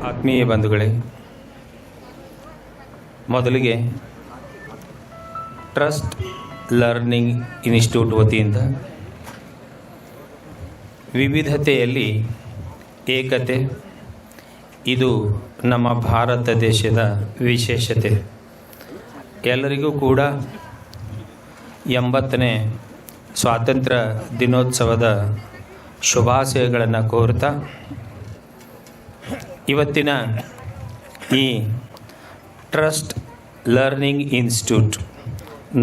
ಆತ್ಮೀಯ ಬಂಧುಗಳೇ, ಮೊದಲಿಗೆ ಟ್ರಸ್ಟ್ ಲರ್ನಿಂಗ್ ಇನ್ಸ್ಟಿಟ್ಯೂಟ್ ವತಿಯಿಂದ ವಿವಿಧತೆಯಲ್ಲಿ ಏಕತೆ, ಇದು ನಮ್ಮ ಭಾರತ ದೇಶದ ವಿಶೇಷತೆ. ಎಲ್ಲರಿಗೂ ಕೂಡ 80ನೇ ಸ್ವಾತಂತ್ರ್ಯ ದಿನೋತ್ಸವದ ಶುಭಾಶಯಗಳನ್ನು ಕೋರುತ್ತಾ, ಇವತ್ತಿನ ಈ ಟ್ರಸ್ಟ್ ಲರ್ನಿಂಗ್ ಇನ್ಸ್ಟಿಟ್ಯೂಟ್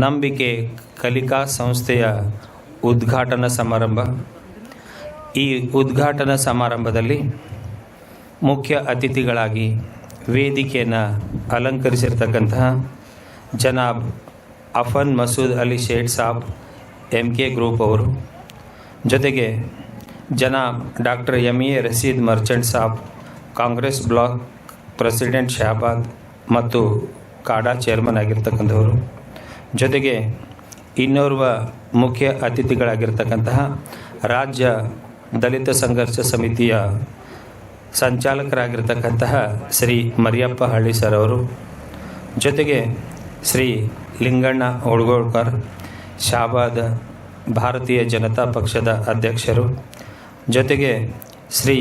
ನಂಬಿಕೆ ಕಲಿಕಾ ಸಂಸ್ಥೆಯ ಉದ್ಘಾಟನಾ ಸಮಾರಂಭ. ಈ ಉದ್ಘಾಟನಾ ಸಮಾರಂಭದಲ್ಲಿ ಮುಖ್ಯ ಅತಿಥಿಗಳಾಗಿ ವೇದಿಕೆಯನ್ನು ಅಲಂಕರಿಸಿರ್ತಕ್ಕಂತಹ ಜನಾಬ್ ಅಫನ್ ಮಸೂದ್ ಅಲಿ ಶೇಖ್ ಸಾಬ್ MK ಗ್ರೂಪ್ ಅವರು, ಜೊತೆಗೆ ಜನಾಬ್ ಡಾಕ್ಟರ್ MA ರಶೀದ್ ಮರ್ಚೆಂಟ್ ಸಾಬ್ ಕಾಂಗ್ರೆಸ್ ಬ್ಲಾಕ್ ಪ್ರೆಸಿಡೆಂಟ್ ಶಹಬಾದ್ ಮತ್ತು ಕಾಡಾ ಚೇರ್ಮನ್ ಆಗಿರ್ತಕ್ಕಂಥವರು, ಜೊತೆಗೆ ಇನ್ನೋರ್ವ ಮುಖ್ಯ ಅತಿಥಿಗಳಾಗಿರ್ತಕ್ಕಂತಹ ರಾಜ್ಯ ದಲಿತ ಸಂಘರ್ಷ ಸಮಿತಿಯ ಸಂಚಾಲಕರಾಗಿರ್ತಕ್ಕಂತಹ ಶ್ರೀ ಮರಿಯಪ್ಪ ಹಳ್ಳಿ ಸರ್ ಅವರು, ಜೊತೆಗೆ ಶ್ರೀ ಲಿಂಗಣ್ಣ ಹೋಳ್ಗೋಳ್ಕರ್ ಶಹಬಾದ್ ಭಾರತೀಯ ಜನತಾ ಪಕ್ಷದ ಅಧ್ಯಕ್ಷರು, ಜೊತೆಗೆ ಶ್ರೀ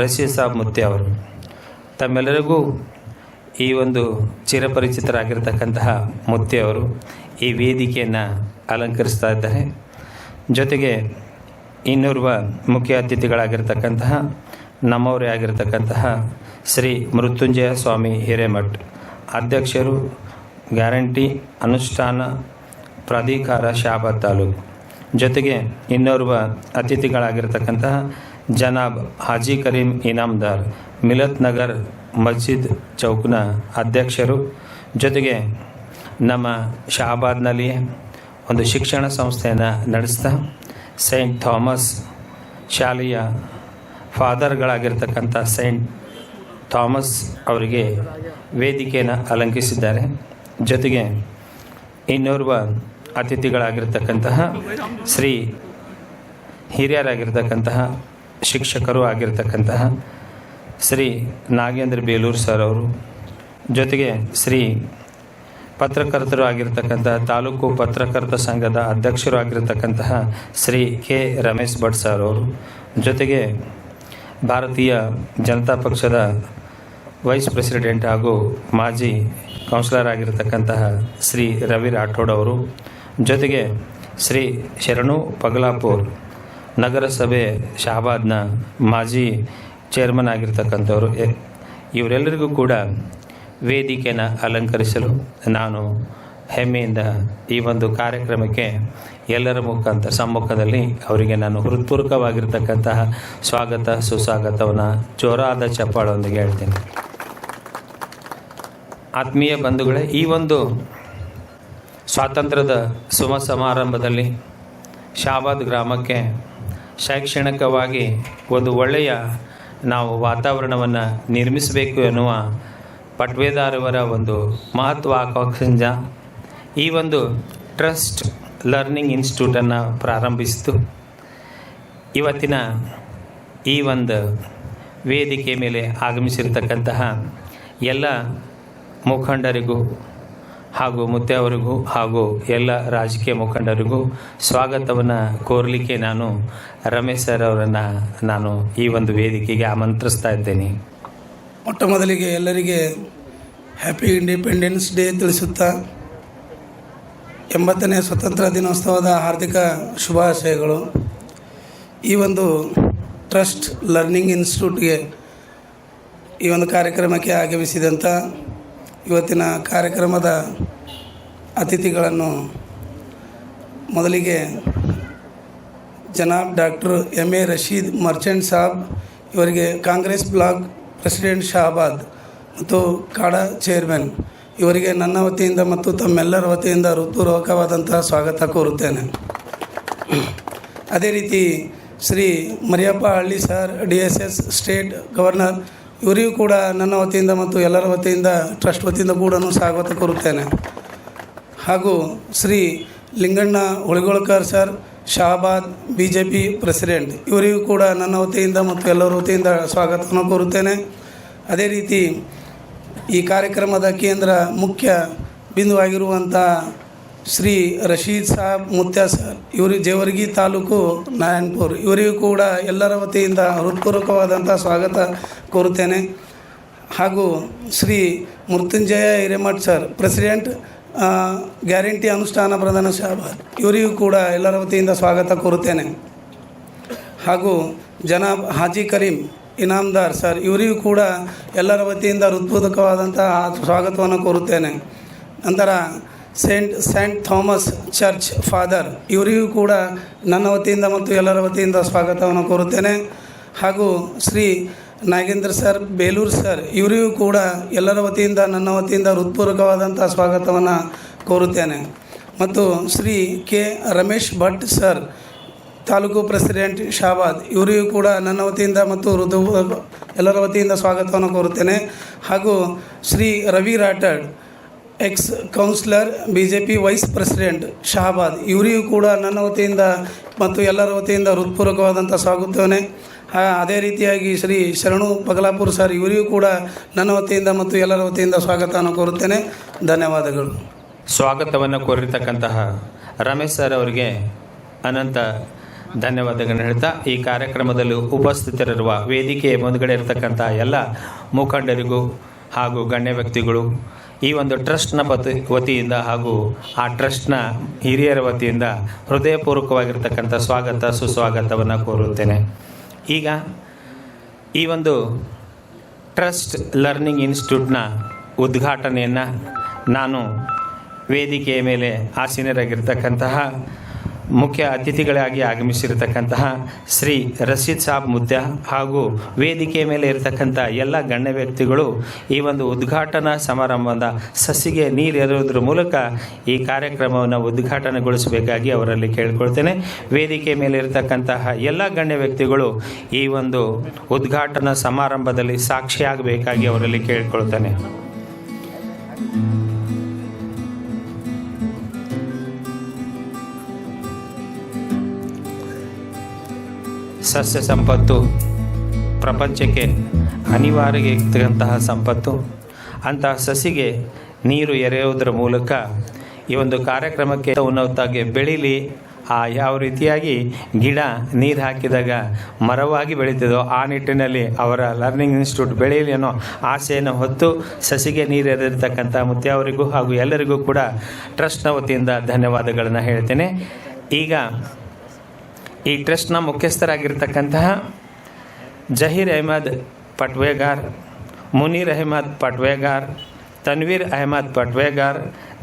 ರಶೀದ್ ಸಾಬ್ ಮುತ್ಯ ಅವರು. ತಮ್ಮೆಲ್ಲರಿಗೂ ಈ ಒಂದು ಚಿರಪರಿಚಿತರಾಗಿರ್ತಕ್ಕಂತಹ ಮುತ್ಯ ಅವರು ಈ ವೇದಿಕೆಯನ್ನು ಅಲಂಕರಿಸ್ತಾ ಇದ್ದಾರೆ. ಜೊತೆಗೆ ಇನ್ನೋರ್ವ ಮುಖ್ಯ ಅತಿಥಿಗಳಾಗಿರ್ತಕ್ಕಂತಹ ನಮ್ಮವರೇ ಆಗಿರ್ತಕ್ಕಂತಹ ಶ್ರೀ ಮೃತ್ಯುಂಜಯ ಸ್ವಾಮಿ ಹಿರೇಮಠ್, ಅಧ್ಯಕ್ಷರು ಗ್ಯಾರಂಟಿ ಅನುಷ್ಠಾನ ಪ್ರಾಧಿಕಾರ ಶಹಬಾದ್ ತಾಲೂಕು, ಜೊತೆಗೆ ಇನ್ನೋರ್ವ ಅತಿಥಿಗಳಾಗಿರ್ತಕ್ಕಂತಹ ಜನಾಬ್ ಹಾಜಿ ಕರೀಂ ಇನಾಮ್ದಾರ್ ಮಿಲತ್ ನಗರ್ ಮಸ್ಜಿದ್ ಚೌಕ್ನ ಅಧ್ಯಕ್ಷರು, ಜೊತೆಗೆ ನಮ್ಮ ಶಹಬಾದ್ನಲ್ಲಿಯೇ ಒಂದು ಶಿಕ್ಷಣ ಸಂಸ್ಥೆಯನ್ನು ನಡೆಸ್ತಾ ಸೈಂಟ್ ಥಾಮಸ್ ಶಾಲೆಯ ಫಾದರ್ಗಳಾಗಿರ್ತಕ್ಕಂಥ ಸೈಂಟ್ ಥಾಮಸ್ ಅವರಿಗೆ ವೇದಿಕೆಯನ್ನು ಅಲಂಕರಿಸಿದ್ದಾರೆ. ಜೊತೆಗೆ ಇನ್ನೋರ್ವ ಅತಿಥಿಗಳಾಗಿರ್ತಕ್ಕಂತಹ ಶ್ರೀ ಹಿರಿಯರಾಗಿರ್ತಕ್ಕಂತಹ ಶಿಕ್ಷಕರು ಆಗಿರ್ತಕ್ಕಂತಹ ಶ್ರೀ ನಾಗೇಂದ್ರ ಬೇಲೂರು ಸರ್ ಅವರು, ಜೊತೆಗೆ ಶ್ರೀ ಪತ್ರಕರ್ತರು ಆಗಿರ್ತಕ್ಕಂತಹ ತಾಲೂಕು ಪತ್ರಕರ್ತ ಸಂಘದ ಅಧ್ಯಕ್ಷರು ಆಗಿರ್ತಕ್ಕಂತಹ ಶ್ರೀ K ರಮೇಶ್ ಭಟ್ ಸರ್ ಅವರು, ಜೊತೆಗೆ ಭಾರತೀಯ ಜನತಾ ಪಕ್ಷದ ವೈಸ್ ಪ್ರೆಸಿಡೆಂಟ್ ಹಾಗೂ ಮಾಜಿ ಕೌನ್ಸಿಲರ್ ಆಗಿರ್ತಕ್ಕಂತಹ ಶ್ರೀ ರವಿ ರಾಠೋಡ್ ಅವರು, ಜೊತೆಗೆ ಶ್ರೀ ಶರಣು ಪಗಲಾಪುರ್ ನಗರಸಭೆ ಶಹಬಾದ್ನ ಮಾಜಿ ಚೇರ್ಮನ್ ಆಗಿರ್ತಕ್ಕಂಥವರು. ಇವರೆಲ್ಲರಿಗೂ ಕೂಡ ವೇದಿಕೆಯನ್ನು ಅಲಂಕರಿಸಲು ನಾನು ಹೆಮ್ಮೆಯಿಂದ ಈ ಒಂದು ಕಾರ್ಯಕ್ರಮಕ್ಕೆ ಎಲ್ಲರ ಸಮ್ಮುಖದಲ್ಲಿ ಅವರಿಗೆ ನಾನು ಹೃತ್ಪೂರ್ವಕವಾಗಿರ್ತಕ್ಕಂತಹ ಸ್ವಾಗತ ಸುಸ್ವಾಗತವನ್ನು ಜೋರಾದ ಚಪ್ಪಾಳೊಂದಿಗೆ ಹೇಳ್ತೇನೆ. ಆತ್ಮೀಯ ಬಂಧುಗಳೇ, ಈ ಒಂದು ಸ್ವಾತಂತ್ರ್ಯದ ಶುಭ ಸಮಾರಂಭದಲ್ಲಿ ಶಹಬಾದ್ ಗ್ರಾಮಕ್ಕೆ ಶೈಕ್ಷಣಿಕವಾಗಿ ಒಂದು ಒಳ್ಳೆಯ ನಾವು ವಾತಾವರಣವನ್ನು ನಿರ್ಮಿಸಬೇಕು ಎನ್ನುವ ಪಟ್ವೇದಾರವರ ಒಂದು ಮಹತ್ವಾಕಾಂಕ್ಷೆಯಿಂದ ಈ ಒಂದು ಟ್ರಸ್ಟ್ ಲರ್ನಿಂಗ್ ಇನ್ಸ್ಟಿಟ್ಯೂಟನ್ನು ಪ್ರಾರಂಭಿಸಿತು. ಇವತ್ತಿನ ಈ ಒಂದು ವೇದಿಕೆ ಮೇಲೆ ಆಗಮಿಸಿರ್ತಕ್ಕಂತಹ ಎಲ್ಲ ಮುಖಂಡರಿಗೂ ಹಾಗೂ ಮುತ್ಯ ಅವರಿಗೂ ಹಾಗೂ ಎಲ್ಲ ರಾಜಕೀಯ ಮುಖಂಡರಿಗೂ ಸ್ವಾಗತವನ್ನು ಕೋರಲಿಕ್ಕೆ ನಾನು ರಮೇಶ್ ಸರ್ ಅವರನ್ನು ನಾನು ಈ ಒಂದು ವೇದಿಕೆಗೆ ಆಮಂತ್ರಿಸ್ತಾ ಇದ್ದೇನೆ. ಮೊಟ್ಟ ಮೊದಲಿಗೆ ಎಲ್ಲರಿಗೆ ಹ್ಯಾಪಿ ಇಂಡಿಪೆಂಡೆನ್ಸ್ ಡೇ ತಿಳಿಸುತ್ತಾ 80ನೇ ಸ್ವತಂತ್ರ ದಿನೋತ್ಸವದ ಹಾರ್ದಿಕ ಶುಭಾಶಯಗಳು. ಈ ಒಂದು ಟ್ರಸ್ಟ್ ಲರ್ನಿಂಗ್ ಇನ್ಸ್ಟಿಟ್ಯೂಟ್ಗೆ ಈ ಒಂದು ಕಾರ್ಯಕ್ರಮಕ್ಕೆ ಆಗಮಿಸಿದಂಥ ಇವತ್ತಿನ ಕಾರ್ಯಕ್ರಮದ ಅತಿಥಿಗಳನ್ನು ಮೊದಲಿಗೆ ಜನಾಬ್ ಡಾಕ್ಟರ್ MA ರಶೀದ್ ಮರ್ಚೆಂಟ್ ಸಾಬ್ ಇವರಿಗೆ ಕಾಂಗ್ರೆಸ್ ಬ್ಲಾಕ್ ಪ್ರೆಸಿಡೆಂಟ್ ಶಹಬಾದ್ ಮತ್ತು ಕಾಡಾ ಚೇರ್ಮನ್ ಇವರಿಗೆ ನನ್ನ ವತಿಯಿಂದ ಮತ್ತು ತಮ್ಮೆಲ್ಲರ ವತಿಯಿಂದ ಹೃತ್ಪೂರ್ವಕವಾದಂತಹ ಸ್ವಾಗತ ಕೋರುತ್ತೇನೆ. ಅದೇ ರೀತಿ ಶ್ರೀ ಮರಿಯಪ್ಪ ಹಳ್ಳಿ ಸರ್ DSS ಸ್ಟೇಟ್ ಗವರ್ನರ್ ಇವರಿಗೂ ಕೂಡ ನನ್ನ ವತಿಯಿಂದ ಮತ್ತು ಎಲ್ಲರ ವತಿಯಿಂದ ಟ್ರಸ್ಟ್ ವತಿಯಿಂದ ಕೂಡ ಸ್ವಾಗತ ಕೋರುತ್ತೇನೆ. ಹಾಗೂ Shri Linganna Holgolkar sir Shahabad BJP president ಇವರಿಗೂ ಕೂಡ ನನ್ನ ವತಿಯಿಂದ ಮತ್ತು ಎಲ್ಲರ ವತಿಯಿಂದ ಸ್ವಾಗತವನ್ನು ಕೋರುತ್ತೇನೆ. ಅದೇ ರೀತಿ ಈ ಕಾರ್ಯಕ್ರಮದ ಕೇಂದ್ರ ಮುಖ್ಯ ಬಿಂದುವಾಗಿರುವಂಥ ಶ್ರೀ ರಶೀದ್ ಸಾಬ್ ಮುತ್ಯಾ ಸರ್, ಇವರು ಜೇವರ್ಗಿ ತಾಲೂಕು ನಾರಾಯಣಪುರ, ಇವರಿಗೂ ಕೂಡ ಎಲ್ಲರ ವತಿಯಿಂದ ಹೃತ್ಪೂರ್ವಕವಾದಂಥ ಸ್ವಾಗತ ಕೋರುತ್ತೇನೆ. ಹಾಗೂ Shri Mrityunjay Hiremath sir, president guarantee ಅನುಷ್ಠಾನ ಪ್ರಧಾನ ಶಾಬಾದ್, ಇವರಿಗೂ ಕೂಡ ಎಲ್ಲರ ವತಿಯಿಂದ ಸ್ವಾಗತ ಕೋರುತ್ತೇನೆ. ಹಾಗೂ ಜನಾಬ್ ಹಾಜಿ ಕರೀಂ ಇನಾಮ್ದಾರ್ ಸರ್, ಇವರಿಗೂ ಕೂಡ ಎಲ್ಲರ ವತಿಯಿಂದ ಹೃತ್ಪೂರ್ವಕವಾದಂಥ ಸ್ವಾಗತವನ್ನು ಕೋರುತ್ತೇನೆ. ನಂತರ ಸೇಂಟ್ ಥಾಮಸ್ ಚರ್ಚ್ ಫಾದರ್, ಇವರಿಗೂ ಕೂಡ ನನ್ನ ವತಿಯಿಂದ ಮತ್ತು ಎಲ್ಲರ ವತಿಯಿಂದ ಸ್ವಾಗತವನ್ನು ಕೋರುತ್ತೇನೆ. ಹಾಗೂ ಶ್ರೀ ನಾಗೇಂದ್ರ ಸರ್ ಬೇಲೂರು ಸರ್, ಇವರಿಗೂ ಕೂಡ ಎಲ್ಲರ ವತಿಯಿಂದ ನನ್ನ ವತಿಯಿಂದ ಹೃತ್ಪೂರ್ವಕವಾದಂಥ ಸ್ವಾಗತವನ್ನು ಕೋರುತ್ತೇನೆ. ಮತ್ತು Shri K Ramesh Bhat sir, taluk president Shahabad, ಇವರಿಗೂ ಕೂಡ ನನ್ನ ವತಿಯಿಂದ ಮತ್ತು ಎಲ್ಲರ ವತಿಯಿಂದ ಸ್ವಾಗತವನ್ನು ಕೋರುತ್ತೇನೆ. ಹಾಗೂ Shri Ravi Rathod, ex councillor BJP vice president Shahabad, ಇವರಿಗೂ ಕೂಡ ನನ್ನ ವತಿಯಿಂದ ಮತ್ತು ಎಲ್ಲರ ವತಿಯಿಂದ ಹೃತ್ಪೂರ್ವಕವಾದಂಥ ಸ್ವಾಗತವನ್ನೇ. ಅದೇ ರೀತಿಯಾಗಿ ಶ್ರೀ ಶರಣು ಪಗಲಾಪುರ್ ಸರ್, ಇವರಿಗೂ ಕೂಡ ನನ್ನ ವತಿಯಿಂದ ಮತ್ತು ಎಲ್ಲರ ವತಿಯಿಂದ ಸ್ವಾಗತವನ್ನು ಕೋರುತ್ತೇನೆ. ಧನ್ಯವಾದಗಳು. ಸ್ವಾಗತವನ್ನು ಕೋರಿರ್ತಕ್ಕಂತಹ ರಮೇಶ್ ಸರ್ ಅವರಿಗೆ ಅನಂತ ಧನ್ಯವಾದಗಳನ್ನು ಹೇಳ್ತಾ, ಈ ಕಾರ್ಯಕ್ರಮದಲ್ಲಿ ಉಪಸ್ಥಿತರಿರುವ ವೇದಿಕೆಯ ಮುಂದುಗಡೆ ಇರತಕ್ಕಂಥ ಎಲ್ಲ ಮುಖಂಡರಿಗೂ ಹಾಗೂ ಗಣ್ಯ ವ್ಯಕ್ತಿಗಳು, ಈ ಒಂದು ಟ್ರಸ್ಟ್ನ ವತಿಯಿಂದ ಹಾಗೂ ಆ ಟ್ರಸ್ಟ್ನ ಹಿರಿಯರ ವತಿಯಿಂದ ಹೃದಯಪೂರ್ವಕವಾಗಿರ್ತಕ್ಕಂಥ ಸ್ವಾಗತ ಸುಸ್ವಾಗತವನ್ನು ಕೋರುತ್ತೇನೆ. ಈಗ ಈ ಒಂದು ಟ್ರಸ್ಟ್ ಲರ್ನಿಂಗ್ ಇನ್ಸ್ಟಿಟ್ಯೂಟ್ನ ಉದ್ಘಾಟನೆಯನ್ನು ನಾನು ವೇದಿಕೆಯ ಮೇಲೆ ಆಸೀನರಾಗಿರ್ತಕ್ಕಂತಹ ಮುಖ್ಯ ಅತಿಥಿಗಳಾಗಿ ಆಗಮಿಸಿರತಕ್ಕಂತಹ ಶ್ರೀ ರಶೀದ್ ಸಾಬ್ ಮುತ್ಯಾ ಹಾಗೂ ವೇದಿಕೆಯ ಮೇಲೆ ಇರತಕ್ಕಂಥ ಎಲ್ಲ ಗಣ್ಯ ವ್ಯಕ್ತಿಗಳು ಈ ಒಂದು ಉದ್ಘಾಟನಾ ಸಮಾರಂಭದ ಸಸಿಗೆ ನೀರು ಎರೆಯುವುದರ ಮೂಲಕ ಈ ಕಾರ್ಯಕ್ರಮವನ್ನು ಉದ್ಘಾಟನೆಗೊಳಿಸಬೇಕಾಗಿ ಅವರಲ್ಲಿ ಕೇಳಿಕೊಳ್ತೇನೆ. ವೇದಿಕೆ ಮೇಲೆ ಇರತಕ್ಕಂತಹ ಎಲ್ಲ ಗಣ್ಯ ವ್ಯಕ್ತಿಗಳು ಈ ಒಂದು ಉದ್ಘಾಟನಾ ಸಮಾರಂಭದಲ್ಲಿ ಸಾಕ್ಷಿಯಾಗಬೇಕಾಗಿ ಅವರಲ್ಲಿ ಕೇಳಿಕೊಳ್ತೇನೆ. ಸಸ್ಯ ಸಂಪತ್ತು ಪ್ರಪಂಚಕ್ಕೆ ಅನಿವಾರ್ಯ ಇರ್ತಕ್ಕಂತಹ ಸಂಪತ್ತು. ಅಂತಹ ಸಸಿಗೆ ನೀರು ಎರೆಯುವುದರ ಮೂಲಕ ಈ ಒಂದು ಕಾರ್ಯಕ್ರಮಕ್ಕೆ ಉನ್ನತವಾಗಿ ಬೆಳೀಲಿ, ಯಾವ ರೀತಿಯಾಗಿ ಗಿಡ ನೀರು ಹಾಕಿದಾಗ ಮರವಾಗಿ ಬೆಳೀತದೋ ಆ ನಿಟ್ಟಿನಲ್ಲಿ ಅವರ ಲರ್ನಿಂಗ್ ಇನ್ಸ್ಟಿಟ್ಯೂಟ್ ಬೆಳೆಯಲಿ ಅನ್ನೋ ಆಸೆಯನ್ನು ಹೊತ್ತು ಸಸಿಗೆ ನೀರು ಎರೆದಿರ್ತಕ್ಕಂಥ ಮುತ್ಯಾ ಅವರಿಗೂ ಹಾಗೂ ಎಲ್ಲರಿಗೂ ಕೂಡ ಟ್ರಸ್ಟ್ನ ವತಿಯಿಂದ ಧನ್ಯವಾದಗಳನ್ನು ಹೇಳ್ತೇನೆ. ಈಗ ಈ ಟ್ರಸ್ಟ್ನ ಮುಖ್ಯಸ್ಥರಾಗಿರ್ತಕ್ಕಂತಹ ಜಹೀರ್ ಅಹಮದ್ ಪಟ್ವೇಗಾರ್, ಮುನೀರ್ ಅಹಮದ್ ಪಟ್ವೇಗಾರ್, ತನ್ವೀರ್ ಅಹಮದ್ ಪಟ್ವೇಗಾರ್,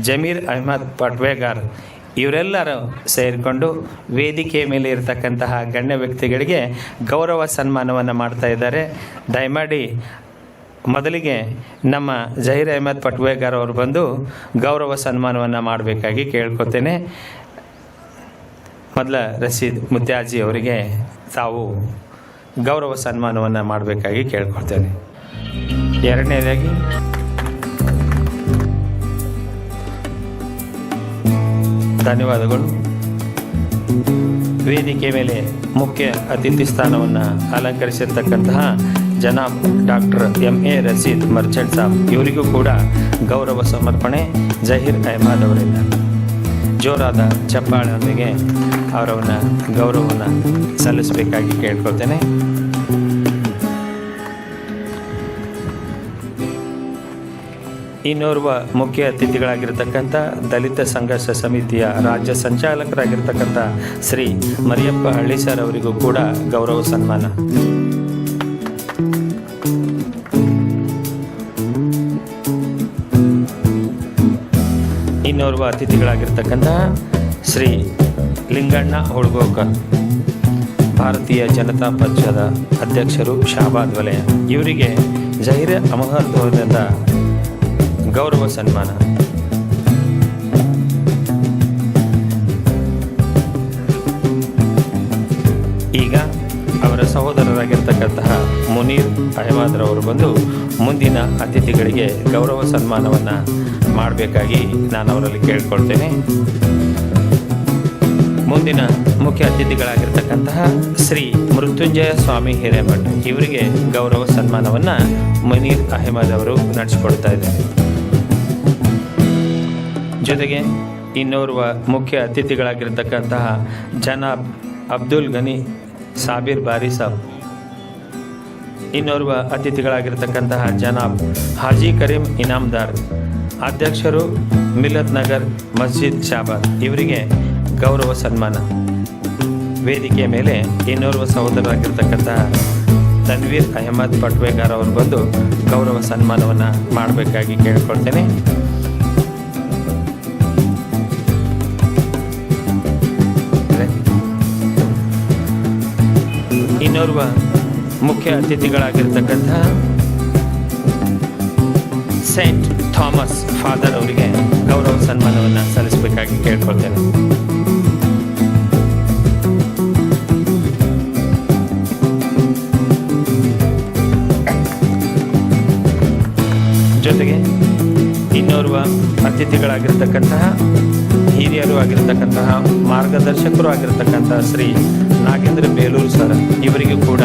ಜಮೀರ್ ಅಹಮದ್ ಪಟ್ವೇಗಾರ್ ಇವರೆಲ್ಲರೂ ಸೇರಿಕೊಂಡು ವೇದಿಕೆಯ ಮೇಲೆ ಇರತಕ್ಕಂತಹ ಗಣ್ಯ ವ್ಯಕ್ತಿಗಳಿಗೆ ಗೌರವ ಸನ್ಮಾನವನ್ನು ಮಾಡ್ತಾ ಇದ್ದಾರೆ. ದಯಮಾಡಿ ಮೊದಲಿಗೆ ನಮ್ಮ ಜಹೀರ್ ಅಹಮದ್ ಪಟ್ವೇಗಾರ್ ಅವರು ಬಂದು ಗೌರವ ಸನ್ಮಾನವನ್ನು ಮಾಡಬೇಕಾಗಿ ಕೇಳ್ಕೊತೇನೆ. ಮೊದಲ ರಶೀದ್ ಮುತ್ಯಾಜಿ ಅವರಿಗೆ ತಾವು ಗೌರವ ಸನ್ಮಾನವನ್ನು ಮಾಡಬೇಕಾಗಿ ಕೇಳ್ಕೊಳ್ತೇನೆ. ಎರಡನೇದಾಗಿ ಧನ್ಯವಾದಗಳು. ವೇದಿಕೆ ಮೇಲೆ ಮುಖ್ಯ ಅತಿಥಿ ಸ್ಥಾನವನ್ನು ಅಲಂಕರಿಸಿರ್ತಕ್ಕಂತಹ ಜನಾಬ್ ಡಾಕ್ಟರ್ MA ರಶೀದ್ ಮರ್ಚೆಂಟ್ ಸಾಬ್, ಇವರಿಗೂ ಕೂಡ ಗೌರವ ಸಮರ್ಪಣೆ ಜಹೀರ್ ಅಹಮದ್ ಅವರಿಂದ ಜೋರಾದ ಚಪ್ಪಾಳೆಯೊಂದಿಗೆ ಅವರನ್ನು ಗೌರವವನ್ನು ಸಲ್ಲಿಸಬೇಕಾಗಿ ಕೇಳ್ಕೊಳ್ತೇನೆ. ಇನ್ನೋರ್ವ ಮುಖ್ಯ ಅತಿಥಿಗಳಾಗಿರ್ತಕ್ಕಂಥ ದಲಿತ ಸಂಘರ್ಷ ಸಮಿತಿಯ ರಾಜ್ಯ ಸಂಚಾಲಕರಾಗಿರ್ತಕ್ಕಂಥ ಶ್ರೀ ಮರಿಯಪ್ಪ ಹಳ್ಳಿ ಸರ್ ಅವರಿಗೂ ಕೂಡ ಗೌರವ ಸನ್ಮಾನ. ಇನ್ನೋರ್ವ ಅತಿಥಿಗಳಾಗಿರ್ತಕ್ಕಂಥ ಶ್ರೀ ಲಿಂಗಣ್ಣ ಹುಳ್ಗೋಕರ್, ಭಾರತೀಯ ಜನತಾ ಪಕ್ಷದ ಅಧ್ಯಕ್ಷರು ಶಾಬಾದ್ ವಲಯ, ಇವರಿಗೆ ಜಹೀರ್ ಅಹಮದ್ ಅವರಿಂದ ಗೌರವ ಸನ್ಮಾನ. ಈಗ ಅವರ ಸಹೋದರರಾಗಿರ್ತಕ್ಕಂತಹ ಮುನೀರ್ ಅಹಮದ್ ರವರು ಬಂದು ಮುಂದಿನ ಅತಿಥಿಗಳಿಗೆ ಗೌರವ ಸನ್ಮಾನವನ್ನು ಮಾಡಬೇಕಾಗಿ ನಾನು ಅವರಲ್ಲಿ ಕೇಳ್ಕೊಳ್ತೇನೆ. ಮುಂದಿನ ಮುಖ್ಯ ಅತಿಥಿಗಳಾಗಿರ್ತಕ್ಕಂತಹ ಶ್ರೀ ಮೃತ್ಯುಂಜಯ ಸ್ವಾಮಿ ಹಿರೇಮಠ್ ಇವರಿಗೆ ಗೌರವ ಸನ್ಮಾನವನ್ನು ಮುನೀರ್ ಅಹಮದ್ ಅವರು ನಡೆಸಿಕೊಡ್ತಾ ಇದ್ದಾರೆ. ಜೊತೆಗೆ ಇನ್ನೋರ್ವ ಮುಖ್ಯ ಅತಿಥಿಗಳಾಗಿರ್ತಕ್ಕಂತಹ ಜನಾಬ್ ಅಬ್ದುಲ್ ಗನಿ ಸಾಬೀರ್ ಬಾರಿ ಸಾಬ್, ಇನ್ನೋರ್ವ ಅತಿಥಿಗಳಾಗಿರ್ತಕ್ಕಂತಹ ಜನಾಬ್ ಹಾಜಿ ಕರೀಂ ಇನಾಮ್ದಾರ್, ಅಧ್ಯಕ್ಷರು ಮಿಲತ್ ನಗರ್ ಮಸ್ಜಿದ್ ಶಾಬಾದ್ ಇವರಿಗೆ ಗೌರವ ಸನ್ಮಾನ. ವೇದಿಕೆಯ ಮೇಲೆ ಇನ್ನೋರ್ವ ಸಹೋದರರಾಗಿರ್ತಕ್ಕಂತಹ ತನ್ವೀರ್ ಅಹಮದ್ ಪಟ್ವೇಗಾರ್ ಅವರು ಬಂದು ಗೌರವ ಸನ್ಮಾನವನ್ನು ಮಾಡಬೇಕಾಗಿ ಕೇಳಿಕೊಳ್ತೇನೆ. ಇನ್ನೋರ್ವ ಮುಖ್ಯ ಅತಿಥಿಗಳಾಗಿರ್ತಕ್ಕಂತಹ ಸೈಂಟ್ ಥಾಮಸ್ ಫಾದರ್ ಅವರಿಗೆ ಗೌರವ ಸನ್ಮಾನವನ್ನು ಸಲ್ಲಿಸಬೇಕಾಗಿ ಕೇಳ್ಕೊಳ್ತೇನೆ. ಜೊತೆಗೆ ಇನ್ನೋರ್ವ ಅತಿಥಿಗಳಾಗಿರ್ತಕ್ಕಂತಹ ಹಿರಿಯರು ಆಗಿರ್ತಕ್ಕಂತಹ ಮಾರ್ಗದರ್ಶಕರು ಆಗಿರ್ತಕ್ಕಂತಹ ಶ್ರೀ ನಾಗೇಂದ್ರ ಬೇಲೂರು ಸರ್ ಇವರಿಗೂ ಕೂಡ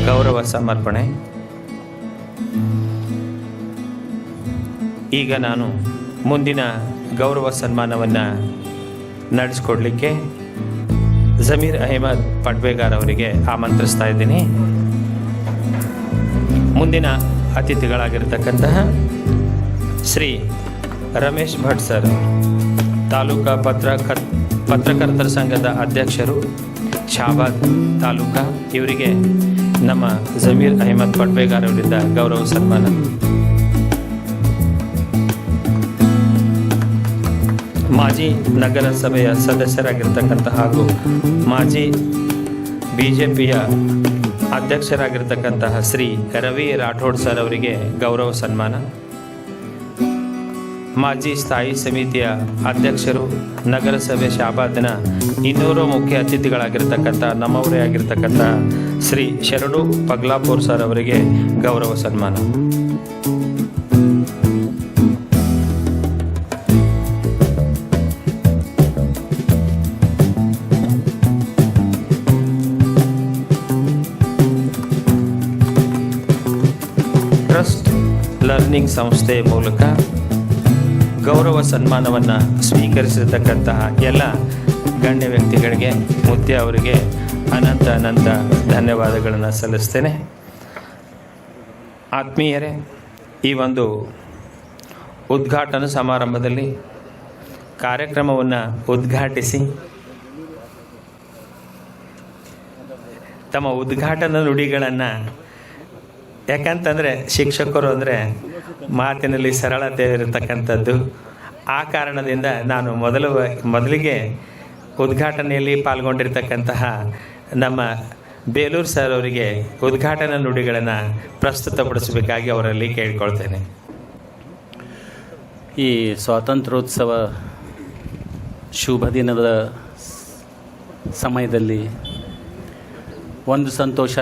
ಗೌರವ ಸಮರ್ಪಣೆ. ಈಗ ನಾನು ಮುಂದಿನ ಗೌರವ ಸನ್ಮಾನವನ್ನು ನಡೆಸಿಕೊಡ್ಲಿಕ್ಕೆ ಜಮೀರ್ ಅಹಮದ್ ಪಟ್ವೇಗಾರ್ ಅವರಿಗೆ ಆಮಂತ್ರಿಸ್ತಾ ಇದ್ದೀನಿ. ಮುಂದಿನ ಅತಿಥಿಗಳಾಗಿರ್ತಕ್ಕಂತಹ ಶ್ರೀ ರಮೇಶ್ ಭಟ್ ಸರ್, ತಾಲೂಕಾ ಪತ್ರಕರ್ತರ ಸಂಘದ ಅಧ್ಯಕ್ಷರು ಶಾಬಾದ್ ತಾಲೂಕಾ, ಇವರಿಗೆ ನಮ್ಮ ಜಮೀರ್ ಅಹಮದ್ ಪಟ್ವೇಗಾರ್ ಅವರಿಂದ ಗೌರವ ಸನ್ಮಾನ. ಮಾಜಿ ನಗರಸಭೆಯ ಸದಸ್ಯರಾಗಿರ್ತಕ್ಕಂಥ ಹಾಗೂ ಮಾಜಿ BJPಯ ಅಧ್ಯಕ್ಷರಾಗಿರ್ತಕ್ಕಂತಹ ಶ್ರೀ ರವಿ ರಾಠೋಡ್ ಸರ್ ಅವರಿಗೆ ಗೌರವ ಸನ್ಮಾನ. ಮಾಜಿ ಸ್ಥಾಯಿ ಸಮಿತಿಯ ಅಧ್ಯಕ್ಷರು ನಗರಸಭೆ ಶಾಬಾದ್ನ ಇನ್ನೂರು ಮುಖ್ಯ ಅತಿಥಿಗಳಾಗಿರ್ತಕ್ಕಂಥ ನಮ್ಮವರೇ ಆಗಿರ್ತಕ್ಕಂಥ ಶ್ರೀ ಶರಣು ಪಗ್ಲಾಪುರ್ ಸರ್ ಅವರಿಗೆ ಗೌರವ ಸನ್ಮಾನ. ಟ್ರಸ್ಟ್ ಲರ್ನಿಂಗ್ ಸಂಸ್ಥೆ ಮೂಲಕ ಗೌರವ ಸನ್ಮಾನವನ್ನು ಸ್ವೀಕರಿಸಿರ್ತಕ್ಕಂತಹ ಎಲ್ಲ ಗಣ್ಯ ವ್ಯಕ್ತಿಗಳಿಗೆ ಮುದ್ದೆ ಅವರಿಗೆ ಅನಂತ ಧನ್ಯವಾದಗಳನ್ನು ಸಲ್ಲಿಸ್ತೇನೆ. ಆತ್ಮೀಯರೇ, ಈ ಒಂದು ಉದ್ಘಾಟನಾ ಸಮಾರಂಭದಲ್ಲಿ ಕಾರ್ಯಕ್ರಮವನ್ನು ಉದ್ಘಾಟಿಸಿ ತಮ್ಮ ಉದ್ಘಾಟನಾ ನುಡಿಗಳನ್ನು, ಯಾಕಂತಂದರೆ ಶಿಕ್ಷಕರು ಅಂದರೆ ಮಾತಿನಲ್ಲಿ ಸರಳತೆ ಇರತಕ್ಕಂಥದ್ದು, ಆ ಕಾರಣದಿಂದ ನಾನು ಮೊದಲಿಗೆ ಉದ್ಘಾಟನೆಯಲ್ಲಿ ಪಾಲ್ಗೊಂಡಿರ್ತಕ್ಕಂತಹ ನಮ್ಮ ಬೇಲೂರು ಸರ್ ಅವರಿಗೆ ಉದ್ಘಾಟನಾ ನುಡಿಗಳನ್ನು ಪ್ರಸ್ತುತಪಡಿಸಬೇಕಾಗಿ ಅವರಲ್ಲಿ ಕೇಳಿಕೊಳ್ತೇನೆ. ಈ ಸ್ವಾತಂತ್ರ್ಯೋತ್ಸವ ಶುಭ ದಿನದ ಸಮಯದಲ್ಲಿ ಒಂದು ಸಂತೋಷ,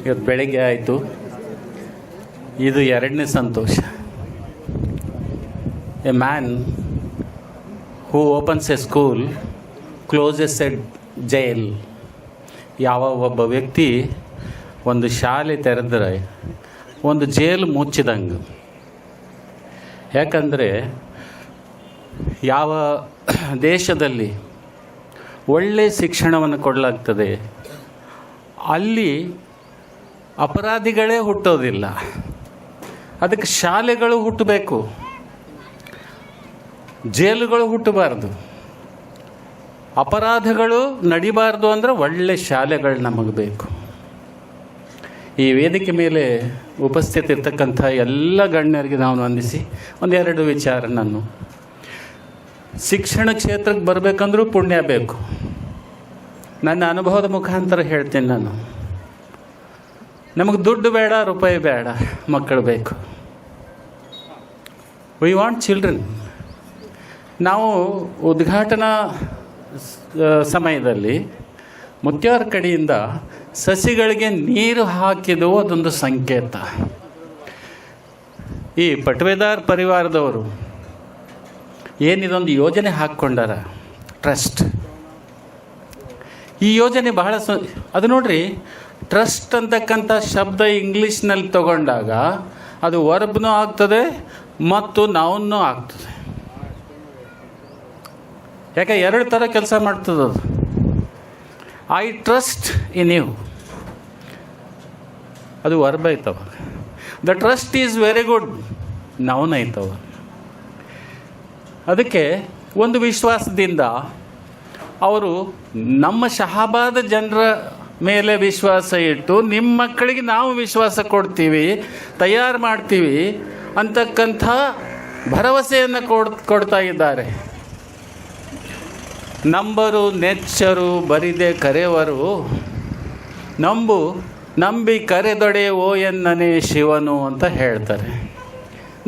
ಇವತ್ತು ಬೆಳಗ್ಗೆ ಆಯಿತು, ಇದು ಎರಡನೇ ಸಂತೋಷ. A man who opens a school closes a jail. ಯಾವ ಒಬ್ಬ ವ್ಯಕ್ತಿ ಒಂದು ಶಾಲೆ ತೆರೆದರೆ ಒಂದು ಜೈಲು ಮುಚ್ಚಿದಂಗೆ. ಯಾಕಂದರೆ ಯಾವ ದೇಶದಲ್ಲಿ ಒಳ್ಳೆಯ ಶಿಕ್ಷಣವನ್ನು ಕೊಡಲಾಗ್ತದೆ ಅಲ್ಲಿ ಅಪರಾಧಿಗಳೇ ಹುಟ್ಟೋದಿಲ್ಲ. ಅದಕ್ಕೆ ಶಾಲೆಗಳು ಹುಟ್ಟಬೇಕು, ಜೈಲುಗಳು ಹುಟ್ಟಬಾರ್ದು. ಅಪರಾಧಗಳು ನಡಿಬಾರ್ದು ಅಂದರೆ ಒಳ್ಳೆ ಶಾಲೆಗಳು ನಮಗೆ ಬೇಕು. ಈ ವೇದಿಕೆ ಮೇಲೆ ಉಪಸ್ಥಿತ ಇರ್ತಕ್ಕಂಥ ಎಲ್ಲ ಗಣ್ಯರಿಗೆ ನಾವು ವಂದಿಸಿ ಒಂದೆರಡು ವಿಚಾರ. ನಾನು ಶಿಕ್ಷಣ ಕ್ಷೇತ್ರಕ್ಕೆ ಬರಬೇಕಂದ್ರೂ ಪುಣ್ಯ ಬೇಕು. ನನ್ನ ಅನುಭವದ ಮುಖಾಂತರ ಹೇಳ್ತೀನಿ. ನಮಗೆ ದುಡ್ಡು ಬೇಡ, ರೂಪಾಯಿ ಬೇಡ, ಮಕ್ಕಳು ಬೇಕು. We want children. ನಾವು ಉದ್ಘಾಟನಾ ಸಮಯದಲ್ಲಿ ಮುತ್ಯಾರ ಕಡೆಯಿಂದ ಸಸಿಗಳಿಗೆ ನೀರು ಹಾಕಿದ್ದು ಅದೊಂದು ಸಂಕೇತ. ಈ ಪಟ್ವೇದಾರ್ ಪರಿವಾರದವರು ಏನಿದೊಂದು ಯೋಜನೆ ಹಾಕ್ಕೊಂಡಾರ, ಟ್ರಸ್ಟ್, ಈ ಯೋಜನೆ ಬಹಳ ಅದು ನೋಡ್ರಿ, ಟ್ರಸ್ಟ್ ಅಂತಕ್ಕಂಥ ಶಬ್ದ ಇಂಗ್ಲೀಷ್ನಲ್ಲಿ ತಗೊಂಡಾಗ ಅದು ವರ್ಬ್ನೂ ಆಗ್ತದೆ ಮತ್ತು ನೌನ್ನೂ ಆಗ್ತದೆ. ಯಾಕೆ ಎರಡು ಥರ ಕೆಲಸ ಮಾಡ್ತದೆ ಅದು. ಐ ಟ್ರಸ್ಟ್ ಇನ್ ಯು, ಅದು ವರ್ಬ್ ಐತವ. The trust is very good, noun ಐತವ. ಅದಕ್ಕೆ ಒಂದು ವಿಶ್ವಾಸದಿಂದ ಅವರು ನಮ್ಮ ಶಹಾಬಾದ್ ಜನರ ಮೇಲೆ ವಿಶ್ವಾಸ ಇಟ್ಟು ನಿಮ್ಮ ಮಕ್ಕಳಿಗೆ ನಾವು ವಿಶ್ವಾಸ ಕೊಡ್ತೀವಿ, ತಯಾರು ಮಾಡ್ತೀವಿ ಅಂತಕ್ಕಂಥ ಭರವಸೆಯನ್ನು ಕೊಡ್ತಾ ಇದ್ದಾರೆ. ನಂಬರು ನೆಚ್ಚರು ಬರಿದೆ ಕರೆವರು, ನಂಬಿ ಕರೆದೊಡೆ ಓ ಎನ್ನನೇ ಶಿವನು ಅಂತ ಹೇಳ್ತಾರೆ.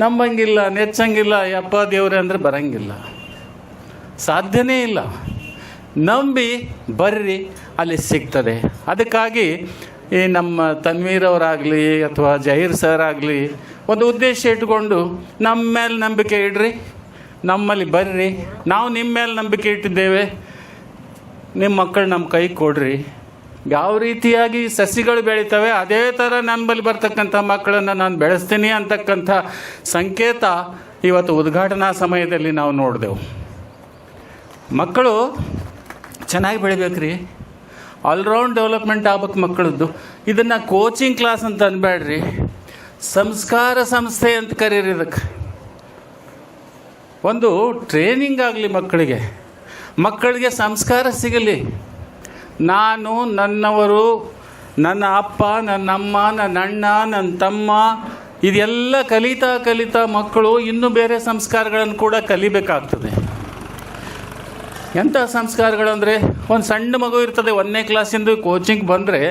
ನಂಬಂಗಿಲ್ಲ, ನೆಚ್ಚಂಗಿಲ್ಲ, ಯಪ್ಪ ದೇವ್ರೆ ಅಂದರೆ ಬರಂಗಿಲ್ಲ, ಸಾಧ್ಯನೇ ಇಲ್ಲ. ನಂಬಿ ಬರ್ರಿ, ಅಲ್ಲಿ ಸಿಗ್ತದೆ. ಅದಕ್ಕಾಗಿ ಈ ನಮ್ಮ ತನ್ವೀರವರಾಗಲಿ ಅಥವಾ ಜಹೀರ್ ಸರ್ ಆಗಲಿ ಒಂದು ಉದ್ದೇಶ ಇಟ್ಕೊಂಡು ನಮ್ಮ ಮೇಲೆ ನಂಬಿಕೆ ಇಡ್ರಿ, ನಮ್ಮಲ್ಲಿ ಬರ್ರಿ, ನಾವು ನಿಮ್ಮ ಮೇಲೆ ನಂಬಿಕೆ ಇಟ್ಟಿದ್ದೇವೆ, ನಿಮ್ಮ ಮಕ್ಕಳು ನಮ್ಮ ಕೈ ಕೊಡ್ರಿ. ಯಾವ ರೀತಿಯಾಗಿ ಸಸಿಗಳು ಬೆಳೀತವೆ ಅದೇ ಥರ ನಮ್ಮಲ್ಲಿ ಬರ್ತಕ್ಕಂಥ ಮಕ್ಕಳನ್ನು ನಾನು ಬೆಳೆಸ್ತೀನಿ ಅಂತಕ್ಕಂಥ ಸಂಕೇತ ಇವತ್ತು ಉದ್ಘಾಟನಾ ಸಮಯದಲ್ಲಿ ನಾವು ನೋಡಿದೆವು. ಮಕ್ಕಳು ಚೆನ್ನಾಗಿ ಬೆಳಿಬೇಕ್ರಿ, ಆಲ್ರೌಂಡ್ ಡೆವಲಪ್ಮೆಂಟ್ ಆಗ್ಬೇಕು ಮಕ್ಕಳದ್ದು. ಇದನ್ನು ಕೋಚಿಂಗ್ ಕ್ಲಾಸ್ ಅಂತ ಅನ್ಬೇಡ್ರಿ, ಸಂಸ್ಕಾರ ಸಂಸ್ಥೆ ಅಂತ ಕರೀರಿ. ಇದಕ್ಕೆ ಒಂದು ಟ್ರೈನಿಂಗ್ ಆಗಲಿ, ಮಕ್ಕಳಿಗೆ ಸಂಸ್ಕಾರ ಸಿಗಲಿ. ನಾನು, ನನ್ನವರು, ನನ್ನ ಅಪ್ಪ, ನನ್ನಮ್ಮ, ನನ್ನ ಅಣ್ಣ, ನನ್ನ ತಮ್ಮ, ಇದೆಲ್ಲ ಕಲಿತಾ ಮಕ್ಕಳು ಇನ್ನೂ ಬೇರೆ ಸಂಸ್ಕಾರಗಳನ್ನು ಕೂಡ ಕಲಿಬೇಕಾಗ್ತದೆ. ಎಂಥ ಸಂಸ್ಕಾರಗಳಂದರೆ, ಒಂದು ಸಣ್ಣ ಮಗು ಇರ್ತದೆ 1ನೇ ಕ್ಲಾಸಿಂದ ಕೋಚಿಂಗ್ ಬಂದರೆ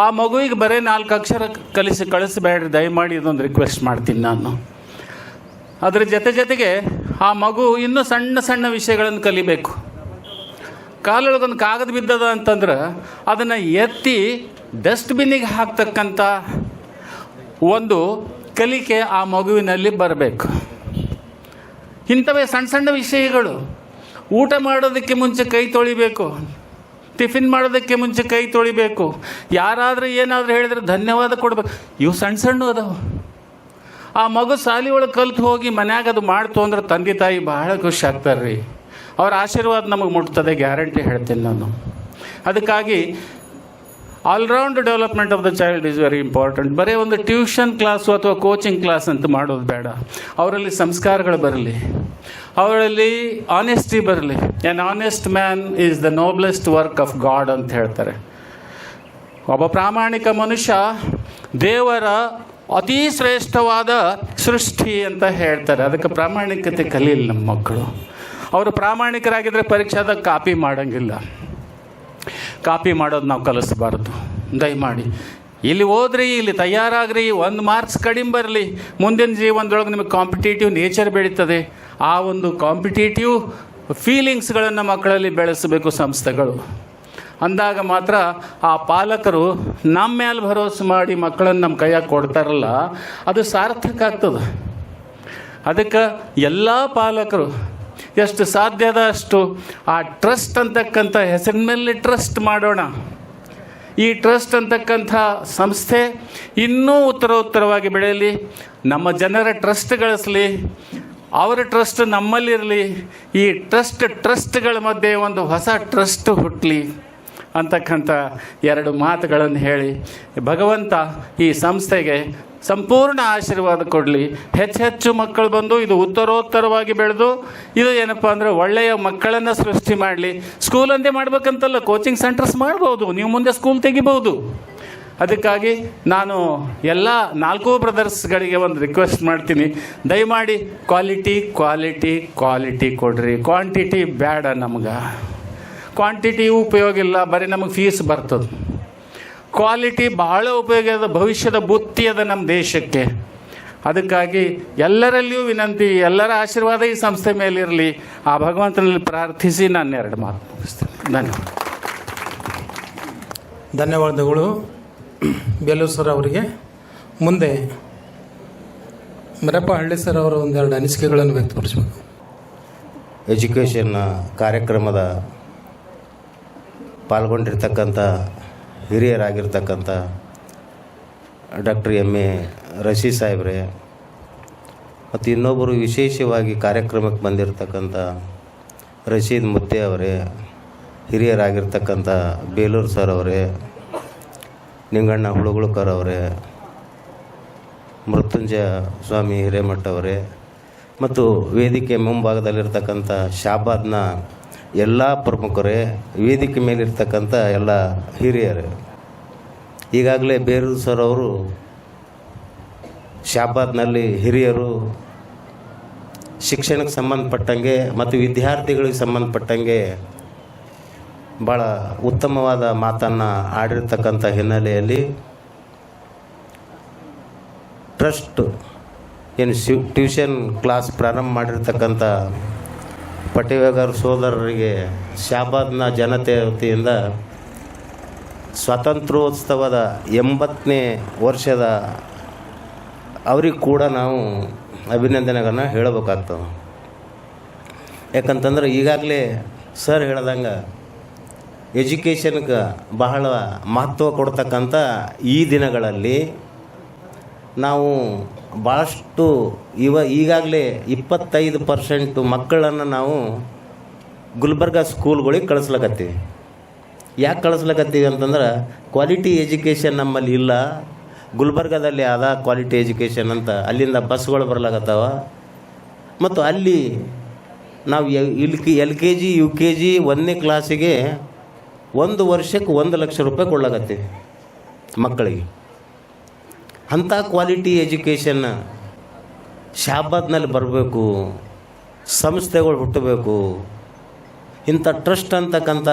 ಆ ಮಗುವಿಗೆ ಬರೀ 4 ಅಕ್ಷರ ಕಳಿಸಬೇಡ್ರಿ ದಯಮಾಡಿ, ಇದೊಂದು ರಿಕ್ವೆಸ್ಟ್ ಮಾಡ್ತೀನಿ ನಾನು. ಅದರ ಜೊತೆಗೆ ಆ ಮಗು ಇನ್ನೂ ಸಣ್ಣ ವಿಷಯಗಳನ್ನು ಕಲಿಬೇಕು. ಕಾಲೊಳಗೊಂದು ಕಾಗದ ಬಿದ್ದದ ಅಂತಂದ್ರೆ ಅದನ್ನು ಎತ್ತಿ ಡಸ್ಟ್ಬಿನ್ನಿಗೆ ಹಾಕ್ತಕ್ಕಂಥ ಒಂದು ಕಲಿಕೆ ಆ ಮಗುವಿನಲ್ಲಿ ಬರಬೇಕು. ಇಂಥವೇ ಸಣ್ಣ ವಿಷಯಗಳು. ಊಟ ಮಾಡೋದಕ್ಕೆ ಮುಂಚೆ ಕೈ ತೊಳಿಬೇಕು, ಟಿಫಿನ್ ಮಾಡೋದಕ್ಕೆ ಮುಂಚೆ ಕೈ ತೊಳಿಬೇಕು, ಯಾರಾದರೂ ಏನಾದರೂ ಹೇಳಿದ್ರೆ ಧನ್ಯವಾದ ಕೊಡಬೇಕು. ಇವು ಸಣ್ಣ ಅದಾವೆ. ಆ ಮಗು ಶಾಲೆ ಒಳಗೆ ಕಲ್ತು ಹೋಗಿ ಮನ್ಯಾಗ ಅದು ಮಾಡ್ತು ಅಂದ್ರೆ ತಂದೆ ತಾಯಿ ಬಹಳ ಖುಷಿ ಆಗ್ತಾರೆ ರೀ. ಅವ್ರ ಆಶೀರ್ವಾದ ನಮಗೆ ಮುಟ್ತದೆ, ಗ್ಯಾರಂಟಿ ಹೇಳ್ತೀನಿ ನಾನು. ಅದಕ್ಕಾಗಿ all round development of the child is very important. ಬರೀ ಒಂದು ಟ್ಯೂಷನ್ ಕ್ಲಾಸು ಅಥವಾ ಕೋಚಿಂಗ್ ಕ್ಲಾಸ್ ಅಂತ ಮಾಡೋದು ಬೇಡ. ಅವರಲ್ಲಿ ಸಂಸ್ಕಾರಗಳು ಬರಲಿ, ಅವರಲ್ಲಿ ಆನೆಸ್ಟಿ ಬರಲಿ. An honest man is the noblest work of God ಅಂತ ಹೇಳ್ತಾರೆ. ಒಬ್ಬ ಪ್ರಾಮಾಣಿಕ ಮನುಷ್ಯ ದೇವರ ಅತೀ ಶ್ರೇಷ್ಠವಾದ ಸೃಷ್ಟಿ ಅಂತ ಹೇಳ್ತಾರೆ. ಅದಕ್ಕೆ ಪ್ರಾಮಾಣಿಕತೆ ಕಲಿಯಿಲ್ಲ ನಮ್ಮ ಮಕ್ಕಳು. ಅವರು ಪ್ರಾಮಾಣಿಕರಾಗಿದ್ದರೆ ಪರೀಕ್ಷಾದಾಗ ಕಾಪಿ ಮಾಡೋಂಗಿಲ್ಲ. ಕಾಪಿ ಮಾಡೋದು ನಾವು ಕಲಿಸ್ಬಾರ್ದು ದಯಮಾಡಿ. ಇಲ್ಲಿ ಓದ್ರಿ, ಇಲ್ಲಿ ತಯಾರಾಗ್ರಿ, 1 ಮಾರ್ಕ್ಸ್ ಕಡಿಮೆ ಬರಲಿ, ಮುಂದಿನ ಜೀವನದೊಳಗೆ ನಿಮಗೆ ಕಾಂಪಿಟೇಟಿವ್ ನೇಚರ್ ಬೆಳೀತದೆ. ಆ ಒಂದು ಕಾಂಪಿಟೇಟಿವ್ ಫೀಲಿಂಗ್ಸ್ಗಳನ್ನು ಮಕ್ಕಳಲ್ಲಿ ಬೆಳೆಸಬೇಕು ಸಂಸ್ಥೆಗಳು. ಅಂದಾಗ ಮಾತ್ರ ಆ ಪಾಲಕರು ನಮ್ಮ ಮೇಲೆ ಭರವಸೆ ಮಾಡಿ ಮಕ್ಕಳನ್ನು ನಮ್ಮ ಕೈಯಾಗ ಕೊಡ್ತಾರಲ್ಲ, ಅದು ಸಾರ್ಥಕ ಆಗ್ತದೆ. ಅದಕ್ಕೆ ಎಲ್ಲ ಪಾಲಕರು ಎಷ್ಟು ಸಾಧ್ಯದ ಅಷ್ಟು ಆ ಟ್ರಸ್ಟ್ ಅಂತಕ್ಕಂಥ ಹೆಸರಿನ ಮೇಲೆ ಟ್ರಸ್ಟ್ ಮಾಡೋಣ. ಈ ಟ್ರಸ್ಟ್ ಅಂತಕ್ಕಂಥ ಸಂಸ್ಥೆ ಇನ್ನೂ ಉತ್ತರವಾಗಿ ಬೆಳೆಯಲಿ, ನಮ್ಮ ಜನರ ಟ್ರಸ್ಟ್ ಗಳಿಸಲಿ, ಅವರ ಟ್ರಸ್ಟ್ ನಮ್ಮಲ್ಲಿರಲಿ. ಈ ಟ್ರಸ್ಟ್ಗಳ ಮಧ್ಯೆ ಒಂದು ಹೊಸ ಟ್ರಸ್ಟ್ ಹುಟ್ಟಲಿ ಅಂತಕ್ಕಂಥ 2 ಮಾತುಗಳನ್ನು ಹೇಳಿ ಭಗವಂತ ಈ ಸಂಸ್ಥೆಗೆ ಸಂಪೂರ್ಣ ಆಶೀರ್ವಾದ ಕೊಡಲಿ. ಹೆಚ್ಚು ಮಕ್ಕಳು ಬಂದು ಇದು ಉತ್ತರೋತ್ತರವಾಗಿ ಬೆಳೆದು ಇದು ಏನಪ್ಪ ಅಂದರೆ ಒಳ್ಳೆಯ ಮಕ್ಕಳನ್ನು ಸೃಷ್ಟಿ ಮಾಡಲಿ. ಸ್ಕೂಲಂದೇ ಮಾಡ್ಬೇಕಂತಲ್ಲ, ಕೋಚಿಂಗ್ ಸೆಂಟರ್ಸ್ ಮಾಡ್ಬೋದು, ನೀವು ಮುಂದೆ ಸ್ಕೂಲ್ ತೆಗಿಬೋದು. ಅದಕ್ಕಾಗಿ ನಾನು ಎಲ್ಲ 4 ಬ್ರದರ್ಸ್ಗಳಿಗೆ ಒಂದು ರಿಕ್ವೆಸ್ಟ್ ಮಾಡ್ತೀನಿ, ದಯಮಾಡಿ ಕ್ವಾಲಿಟಿ ಕೊಡ್ರಿ. ಕ್ವಾಂಟಿಟಿ ಬೇಡ ನಮ್ಗೆ. ಕ್ವಾಂಟಿಟಿ ಉಪಯೋಗ ಇಲ್ಲ, ಬರೀ ನಮಗೆ ಫೀಸ್ ಬರ್ತದೆ. ಕ್ವಾಲಿಟಿ ಭಾಳ ಉಪಯೋಗ ಅದ, ಭವಿಷ್ಯದ ಬುತ್ತಿ ಅದ ನಮ್ಮ ದೇಶಕ್ಕೆ. ಅದಕ್ಕಾಗಿ ಎಲ್ಲರಲ್ಲಿಯೂ ವಿನಂತಿ, ಎಲ್ಲರ ಆಶೀರ್ವಾದ ಈ ಸಂಸ್ಥೆ ಮೇಲಿರಲಿ. ಆ ಭಗವಂತನಲ್ಲಿ ಪ್ರಾರ್ಥಿಸಿ ನಾನು 2 ಮಾತು ಮುಗಿಸ್ತೇನೆ. ಧನ್ಯವಾದಗಳು ಬೇಲೂರು ಸರ್ ಅವರಿಗೆ. ಮುಂದೆ ಮರಪ್ಪ ಹಳ್ಳಿ ಸರ್ ಅವರು 1-2 ಅನಿಸಿಕೆಗಳನ್ನು ವ್ಯಕ್ತಪಡಿಸಬೇಕು. ಎಜುಕೇಷನ್ ಕಾರ್ಯಕ್ರಮದ ಪಾಲ್ಗೊಂಡಿರ್ತಕ್ಕಂಥ ಹಿರಿಯರಾಗಿರ್ತಕ್ಕಂಥ ಡಾಕ್ಟರ್ ಎಮ್.ಎ. ರಶೀದ್ ಸಾಹೇಬ್ರೆ ಮತ್ತು ಇನ್ನೊಬ್ಬರು ವಿಶೇಷವಾಗಿ ಕಾರ್ಯಕ್ರಮಕ್ಕೆ ಬಂದಿರತಕ್ಕಂಥ ರಶೀದ್ ಮುತ್ತೆ ಅವರೇ, ಹಿರಿಯರಾಗಿರ್ತಕ್ಕಂಥ ಬೇಲೂರು ಸರ್ ಅವರೇ, ನಿಂಗಣ್ಣ ಹುಳುಗುಳ್ಕರ್ ಅವರೇ, ಮೃತ್ಯುಂಜಯ ಸ್ವಾಮಿ ಹಿರೇಮಠ ಅವರೇ ಮತ್ತು ವೇದಿಕೆ ಮುಂಭಾಗದಲ್ಲಿರ್ತಕ್ಕಂಥ ಶಾಬಾದ್ನ ಎಲ್ಲ ಪ್ರಮುಖರೇ, ವೇದಿಕೆ ಮೇಲಿರ್ತಕ್ಕಂಥ ಎಲ್ಲ ಹಿರಿಯರೇ. ಈಗಾಗಲೇ ಬೇಲೂರು ಸರ್ ಅವರು ಶಾಬಾದ್ನಲ್ಲಿ ಹಿರಿಯರು ಶಿಕ್ಷಣಕ್ಕೆ ಸಂಬಂಧಪಟ್ಟಂಗೆ ಮತ್ತು ವಿದ್ಯಾರ್ಥಿಗಳಿಗೆ ಸಂಬಂಧಪಟ್ಟಂಗೆ ಭಾಳ ಉತ್ತಮವಾದ ಮಾತನ್ನು ಆಡಿರ್ತಕ್ಕಂಥ ಹಿನ್ನೆಲೆಯಲ್ಲಿ ಟ್ರಸ್ಟ್ ಏನು ಟ್ಯೂಷನ್ ಕ್ಲಾಸ್ ಪ್ರಾರಂಭ ಮಾಡಿರ್ತಕ್ಕಂಥ ಪಟೇವೇಗರ್ ಸೋದರರಿಗೆ ಶಾಬಾದ್ನ ಜನತೆ ವತಿಯಿಂದ ಸ್ವಾತಂತ್ರ್ಯೋತ್ಸವದ 80ನೇ ವರ್ಷದ ಅವ್ರಿಗೆ ಕೂಡ ನಾವು ಅಭಿನಂದನೆಗಳನ್ನು ಹೇಳಬೇಕಾಗ್ತದೆ. ಯಾಕಂತಂದ್ರೆ ಈಗಾಗಲೇ ಸರ್ ಹೇಳ್ದಂಗೆ ಎಜುಕೇಷನ್ಗೆ ಬಹಳ ಮಹತ್ವ ಕೊಡ್ತಕ್ಕಂಥ ಈ ದಿನಗಳಲ್ಲಿ ನಾವು ಭಾಳಷ್ಟು ಈಗಾಗಲೇ 25% ಮಕ್ಕಳನ್ನು ನಾವು ಗುಲ್ಬರ್ಗ ಸ್ಕೂಲ್ಗಳಿಗೆ ಕಳಿಸ್ಲಕತ್ತೀವಿ. ಯಾಕೆ ಕಳಿಸ್ಲಕತ್ತೀವಿ ಅಂತಂದ್ರೆ ಕ್ವಾಲಿಟಿ ಎಜುಕೇಷನ್ ನಮ್ಮಲ್ಲಿ ಇಲ್ಲ, ಗುಲ್ಬರ್ಗದಲ್ಲಿ ಆದ ಕ್ವಾಲಿಟಿ ಎಜುಕೇಷನ್ ಅಂತ ಅಲ್ಲಿಂದ ಬಸ್ಗಳು ಬರ್ಲಾಕತ್ತಾವ. ಮತ್ತು ಅಲ್ಲಿ ನಾವು LKG UKG 1ನೇ ಕ್ಲಾಸಿಗೆ 1 ವರ್ಷಕ್ಕೆ 1 ಲಕ್ಷ ರೂಪಾಯಿ ಕೊಡ್ಲಾಕತ್ತೀವಿ ಮಕ್ಕಳಿಗೆ. ಅಂಥ ಕ್ವಾಲಿಟಿ ಎಜುಕೇಷನ್ ಶಾಬಾದ್ನಲ್ಲಿ ಬರಬೇಕು, ಸಂಸ್ಥೆಗಳು ಹುಟ್ಟಬೇಕು. ಇಂಥ ಟ್ರಸ್ಟ್ ಅಂತಕ್ಕಂಥ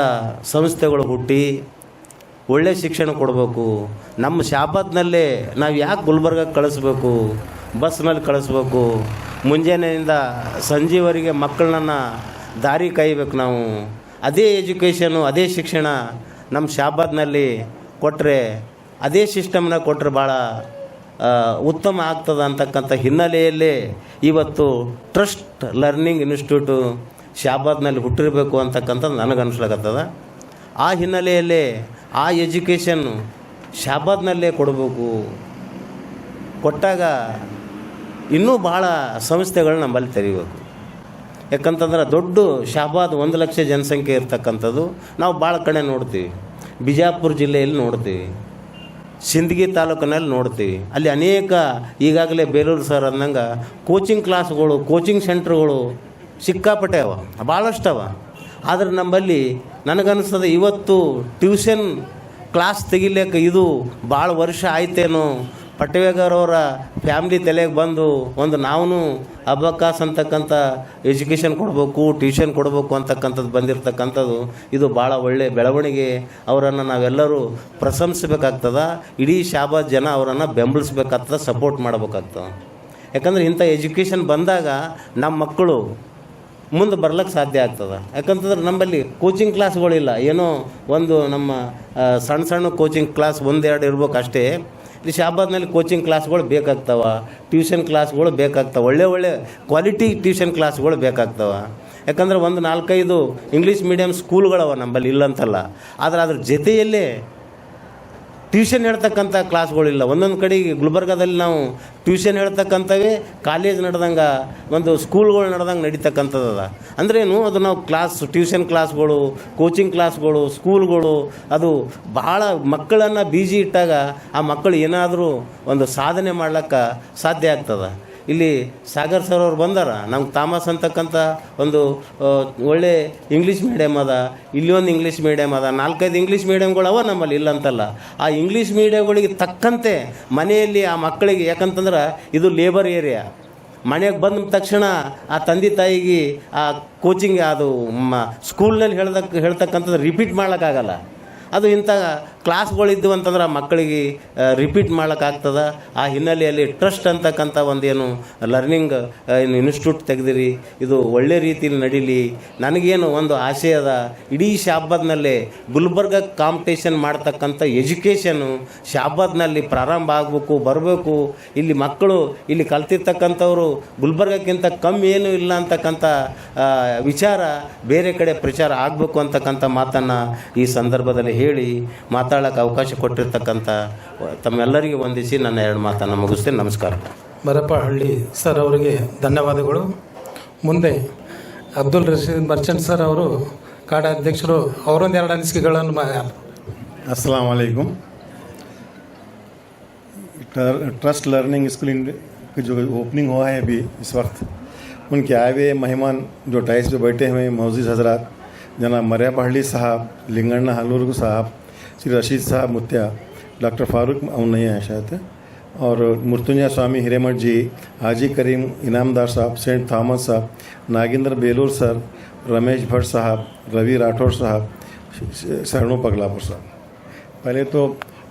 ಸಂಸ್ಥೆಗಳು ಹುಟ್ಟಿ ಒಳ್ಳೆ ಶಿಕ್ಷಣ ಕೊಡಬೇಕು. ನಮ್ಮ ಶಾಬಾದ್ನಲ್ಲೇ ನಾವು ಯಾಕೆ ಗುಲ್ಬರ್ಗಕ್ಕೆ ಕಳಿಸ್ಬೇಕು, ಬಸ್ನಲ್ಲಿ ಕಳಿಸ್ಬೇಕು, ಮುಂಜಾನೆಯಿಂದ ಸಂಜೆವರೆಗೆ ಮಕ್ಕಳನ್ನ ದಾರಿ ಕಾಯಬೇಕು ನಾವು. ಅದೇ ಎಜುಕೇಷನು, ಅದೇ ಶಿಕ್ಷಣ ನಮ್ಮ ಶಾಬಾದ್ನಲ್ಲಿ ಕೊಟ್ಟರೆ, ಅದೇ ಸಿಸ್ಟಮ್ನ ಕೊಟ್ಟರೆ ಭಾಳ ಉತ್ತಮ ಆಗ್ತದೆ ಅಂತಕ್ಕಂಥ ಹಿನ್ನೆಲೆಯಲ್ಲೇ ಇವತ್ತು ಟ್ರಸ್ಟ್ ಲರ್ನಿಂಗ್ ಇನ್ಸ್ಟಿಟ್ಯೂಟು ಶಾಬಾದ್ನಲ್ಲಿ ಹುಟ್ಟಿರಬೇಕು ಅಂತಕ್ಕಂಥದ್ದು ನನಗನ್ಸ್ಲಾಗತ್ತದ. ಆ ಹಿನ್ನೆಲೆಯಲ್ಲೇ ಆ ಎಜುಕೇಷನ್ನು ಶಾಬಾದ್ನಲ್ಲೇ ಕೊಡಬೇಕು. ಕೊಟ್ಟಾಗ ಇನ್ನೂ ಭಾಳ ಸಂಸ್ಥೆಗಳು ನಮ್ಮಲ್ಲಿ ತೆರೀಬೇಕು. ಯಾಕಂತಂದ್ರೆ ದೊಡ್ಡ ಶಾಬಾದ್ 1 ಲಕ್ಷ ಜನಸಂಖ್ಯೆ ಇರ್ತಕ್ಕಂಥದ್ದು ನಾವು ಭಾಳ ಕಡೆ ನೋಡ್ತೀವಿ. ಬಿಜಾಪುರ ಜಿಲ್ಲೆಯಲ್ಲಿ ನೋಡ್ತೀವಿ, ಸಿಂದಗಿ ತಾಲೂಕಿನಲ್ಲಿ ನೋಡ್ತೀವಿ. ಅಲ್ಲಿ ಅನೇಕ ಈಗಾಗಲೇ ಬೇಲೂರು ಸರ್ ಅಂದಂಗೆ ಕೋಚಿಂಗ್ ಕ್ಲಾಸ್ಗಳು, ಕೋಚಿಂಗ್ ಸೆಂಟ್ರ್ಗಳು ಸಿಕ್ಕಾಪಟ್ಟೆ ಅವ, ಭಾಳಷ್ಟು ಅವ. ಆದರೆ ನಮ್ಮಲ್ಲಿ ನನಗನ್ನಿಸ್ತದೆ ಇವತ್ತು ಟ್ಯೂಷನ್ ಕ್ಲಾಸ್ ತೆಗಿಲಿಕ್ಕೆ ಇದು ಭಾಳ ವರ್ಷ ಆಯ್ತೇನೋ. ಪಟೇವೇಗರ್ ಅವರ ಫ್ಯಾಮ್ಲಿ ತಲೆಗೆ ಬಂದು ನಾವು ಅಬಕಾಸ್ ಅಂತಕ್ಕಂಥ ಎಜುಕೇಷನ್ ಕೊಡಬೇಕು, ಟ್ಯೂಷನ್ ಕೊಡಬೇಕು ಅಂತಕ್ಕಂಥದ್ದು ಬಂದಿರತಕ್ಕಂಥದ್ದು ಇದು ಭಾಳ ಒಳ್ಳೆಯ ಬೆಳವಣಿಗೆ. ಅವರನ್ನು ನಾವೆಲ್ಲರೂ ಪ್ರಶಂಸಬೇಕಾಗ್ತದೆ. ಇಡೀ ಶಾಬಾದ್ ಜನ ಅವರನ್ನು ಬೆಂಬಲಿಸ್ಬೇಕಾಗ್ತದೆ, ಸಪೋರ್ಟ್ ಮಾಡಬೇಕಾಗ್ತದೆ. ಯಾಕಂದರೆ ಇಂಥ ಎಜುಕೇಷನ್ ಬಂದಾಗ ನಮ್ಮ ಮಕ್ಕಳು ಮುಂದೆ ಬರ್ಲಿಕ್ಕೆ ಸಾಧ್ಯ ಆಗ್ತದೆ. ಯಾಕಂತಂದ್ರೆ ನಮ್ಮಲ್ಲಿ ಕೋಚಿಂಗ್ ಕ್ಲಾಸ್ಗಳಿಲ್ಲ. ಏನೋ ಒಂದು ನಮ್ಮ ಸಣ್ಣ ಕೋಚಿಂಗ್ ಕ್ಲಾಸ್ 1-2 ಇರ್ಬೇಕು ಅಷ್ಟೇ. ಇಲ್ಲಿ ಶಾಬಾದ್ನಲ್ಲಿ ಕೋಚಿಂಗ್ ಕ್ಲಾಸ್ಗಳು ಬೇಕಾಗ್ತವೆ, ಟ್ಯೂಷನ್ ಕ್ಲಾಸ್ಗಳು ಬೇಕಾಗ್ತವೆ, ಒಳ್ಳೆ ಕ್ವಾಲಿಟಿ ಟ್ಯೂಷನ್ ಕ್ಲಾಸ್ಗಳು ಬೇಕಾಗ್ತವೆ. ಯಾಕಂದ್ರೆ 4-5 ಇಂಗ್ಲೀಷ್ ಮೀಡಿಯಮ್ ಸ್ಕೂಲ್ಗಳವ ನಮ್ಮಲ್ಲಿ ಇಲ್ಲಂತಲ್ಲ. ಆದರೆ ಅದ್ರ ಜೊತೆಯಲ್ಲೇ ಟ್ಯೂಷನ್ ಹೇಳ್ತಕ್ಕಂಥ ಕ್ಲಾಸ್ಗಳಿಲ್ಲ. ಒಂದೊಂದು ಕಡೆಗೆ ಗುಲ್ಬರ್ಗಾದಲ್ಲಿ ನಾವು ಟ್ಯೂಷನ್ ಹೇಳ್ತಕ್ಕಂಥವೇ ಕಾಲೇಜ್ ನಡೆದಂಗೆ, ಒಂದು ಸ್ಕೂಲ್ಗಳು ನಡೆದಂಗೆ ನಡೀತಕ್ಕಂಥದ್ದದ. ಅಂದ್ರೇನು ಅದು ನಾವು ಟ್ಯೂಷನ್ ಕ್ಲಾಸ್ಗಳು, ಕೋಚಿಂಗ್ ಕ್ಲಾಸ್ಗಳು, ಸ್ಕೂಲ್ಗಳು ಅದು ಭಾಳ ಮಕ್ಕಳನ್ನು ಬೀಜಿ ಇಟ್ಟಾಗ ಆ ಮಕ್ಕಳು ಏನಾದರೂ ಒಂದು ಸಾಧನೆ ಮಾಡ್ಲಿಕ್ಕೆ ಸಾಧ್ಯ ಆಗ್ತದೆ. ಇಲ್ಲಿ ಸಾಗರ್ ಸರ್ ಅವ್ರು ಬಂದಾರ, ನಮ್ಗೆ ತಾಮಸ್ ಅಂತಕ್ಕಂಥ ಒಂದು ಒಳ್ಳೆ ಇಂಗ್ಲೀಷ್ ಮೀಡಿಯಮ್ ಅದ, ಇಲ್ಲಿ ಒಂದು ಇಂಗ್ಲೀಷ್ ಮೀಡಿಯಮ್ ಅದ, 4-5 ಇಂಗ್ಲೀಷ್ ಮೀಡಿಯಮ್ಗಳು ಅವ ನಮ್ಮಲ್ಲಿ ಇಲ್ಲಂತಲ್ಲ. ಆ ಇಂಗ್ಲೀಷ್ ಮೀಡಿಯಮ್ಗಳಿಗೆ ತಕ್ಕಂತೆ ಮನೆಯಲ್ಲಿ ಆ ಮಕ್ಕಳಿಗೆ, ಯಾಕಂತಂದ್ರೆ ಇದು ಲೇಬರ್ ಏರಿಯಾ, ಮನೆಗೆ ಬಂದ ತಕ್ಷಣ ಆ ತಂದೆ ತಾಯಿಗೆ ಆ ಕೋಚಿಂಗ್ ಅದು ಸ್ಕೂಲ್ನಲ್ಲಿ ಹೇಳ್ತಕ್ಕಂಥದ್ದು ರಿಪೀಟ್ ಮಾಡೋಕ್ಕಾಗಲ್ಲ. ಅದು ಇಂಥ ಕ್ಲಾಸ್ಗಳಿದ್ದು ಅಂತಂದ್ರೆ ಆ ಮಕ್ಕಳಿಗೆ ರಿಪೀಟ್ ಮಾಡೋಕ್ಕಾಗ್ತದ. ಆ ಹಿನ್ನೆಲೆಯಲ್ಲಿ ಟ್ರಸ್ಟ್ ಅಂತಕ್ಕಂಥ ಒಂದೇನು ಲರ್ನಿಂಗ್ ಇನ್ಸ್ಟಿಟ್ಯೂಟ್ ತೆಗೆದಿರಿ, ಇದು ಒಳ್ಳೆ ರೀತಿಯಲ್ಲಿ ನಡೀಲಿ. ನನಗೇನು ಒಂದು ಆಸೆ ಅದ, ಇಡೀ ಶಾಬಾದ್ನಲ್ಲೇ ಗುಲ್ಬರ್ಗ ಕಾಂಪಿಟೇಷನ್ ಮಾಡ್ತಕ್ಕಂಥ ಎಜುಕೇಷನು ಶಾಬಾದ್ನಲ್ಲಿ ಪ್ರಾರಂಭ ಆಗಬೇಕು, ಬರಬೇಕು. ಇಲ್ಲಿ ಮಕ್ಕಳು ಇಲ್ಲಿ ಕಲ್ತಿರ್ತಕ್ಕಂಥವ್ರು ಗುಲ್ಬರ್ಗಕ್ಕಿಂತ ಕಮ್ಮಿ ಏನೂ ಇಲ್ಲ ಅಂತಕ್ಕಂಥ ವಿಚಾರ ಬೇರೆ ಕಡೆ ಪ್ರಚಾರ ಆಗಬೇಕು ಅಂತಕ್ಕಂಥ ಮಾತನ್ನು ಈ ಸಂದರ್ಭದಲ್ಲಿ ಹೇಳಿ ಮಾತಾಡೋಕ್ಕೆ ಅವಕಾಶ ಕೊಟ್ಟಿರ್ತಕ್ಕಂಥ ತಮ್ಮೆಲ್ಲರಿಗೂ ವಂದಿಸಿ ನನ್ನ 2 ಮಾತನ್ನು ಮುಗಿಸ್ತೇನೆ. ನಮಸ್ಕಾರ. ಮರಪಹಳ್ಳಿ ಸರ್ ಅವರಿಗೆ ಧನ್ಯವಾದಗಳು. ಮುಂದೆ ಅಬ್ದುಲ್ ರಶೀದ್ ಮರ್ಚೆಂಟ್ ಸರ್ ಅವರು ಕಾಡ ಅಧ್ಯಕ್ಷರು, ಅವರೊಂದು 2 ಅನಿಸಿಕೆಗಳನ್ನು अस्सलाम वालेकुम। ट्रस्ट लर्निंग स्कूल की जो ओपनिंग हुआ है अभी इस वक्त, उनके आए हुए मेहमान जो टाइस पे बैठे हुए मोअज़्ज़िज़ हज़रात, जनाब मरिया पहाड़ी साहब, लिंगण्णा हलूर साहब, श्री रशीद साहब मुत्या, डॉक्टर फारूक नहीं है शायद, और मुर्तुंजा स्वामी हिरेमठ जी, हाजी करीम इनामदार साहब, सेंट थॉमस साहब, नागेंद्र बेलूर सर, रमेश भट्ट साहब, रवि राठौर साहब, शरणू पगलापुर साहब। पहले तो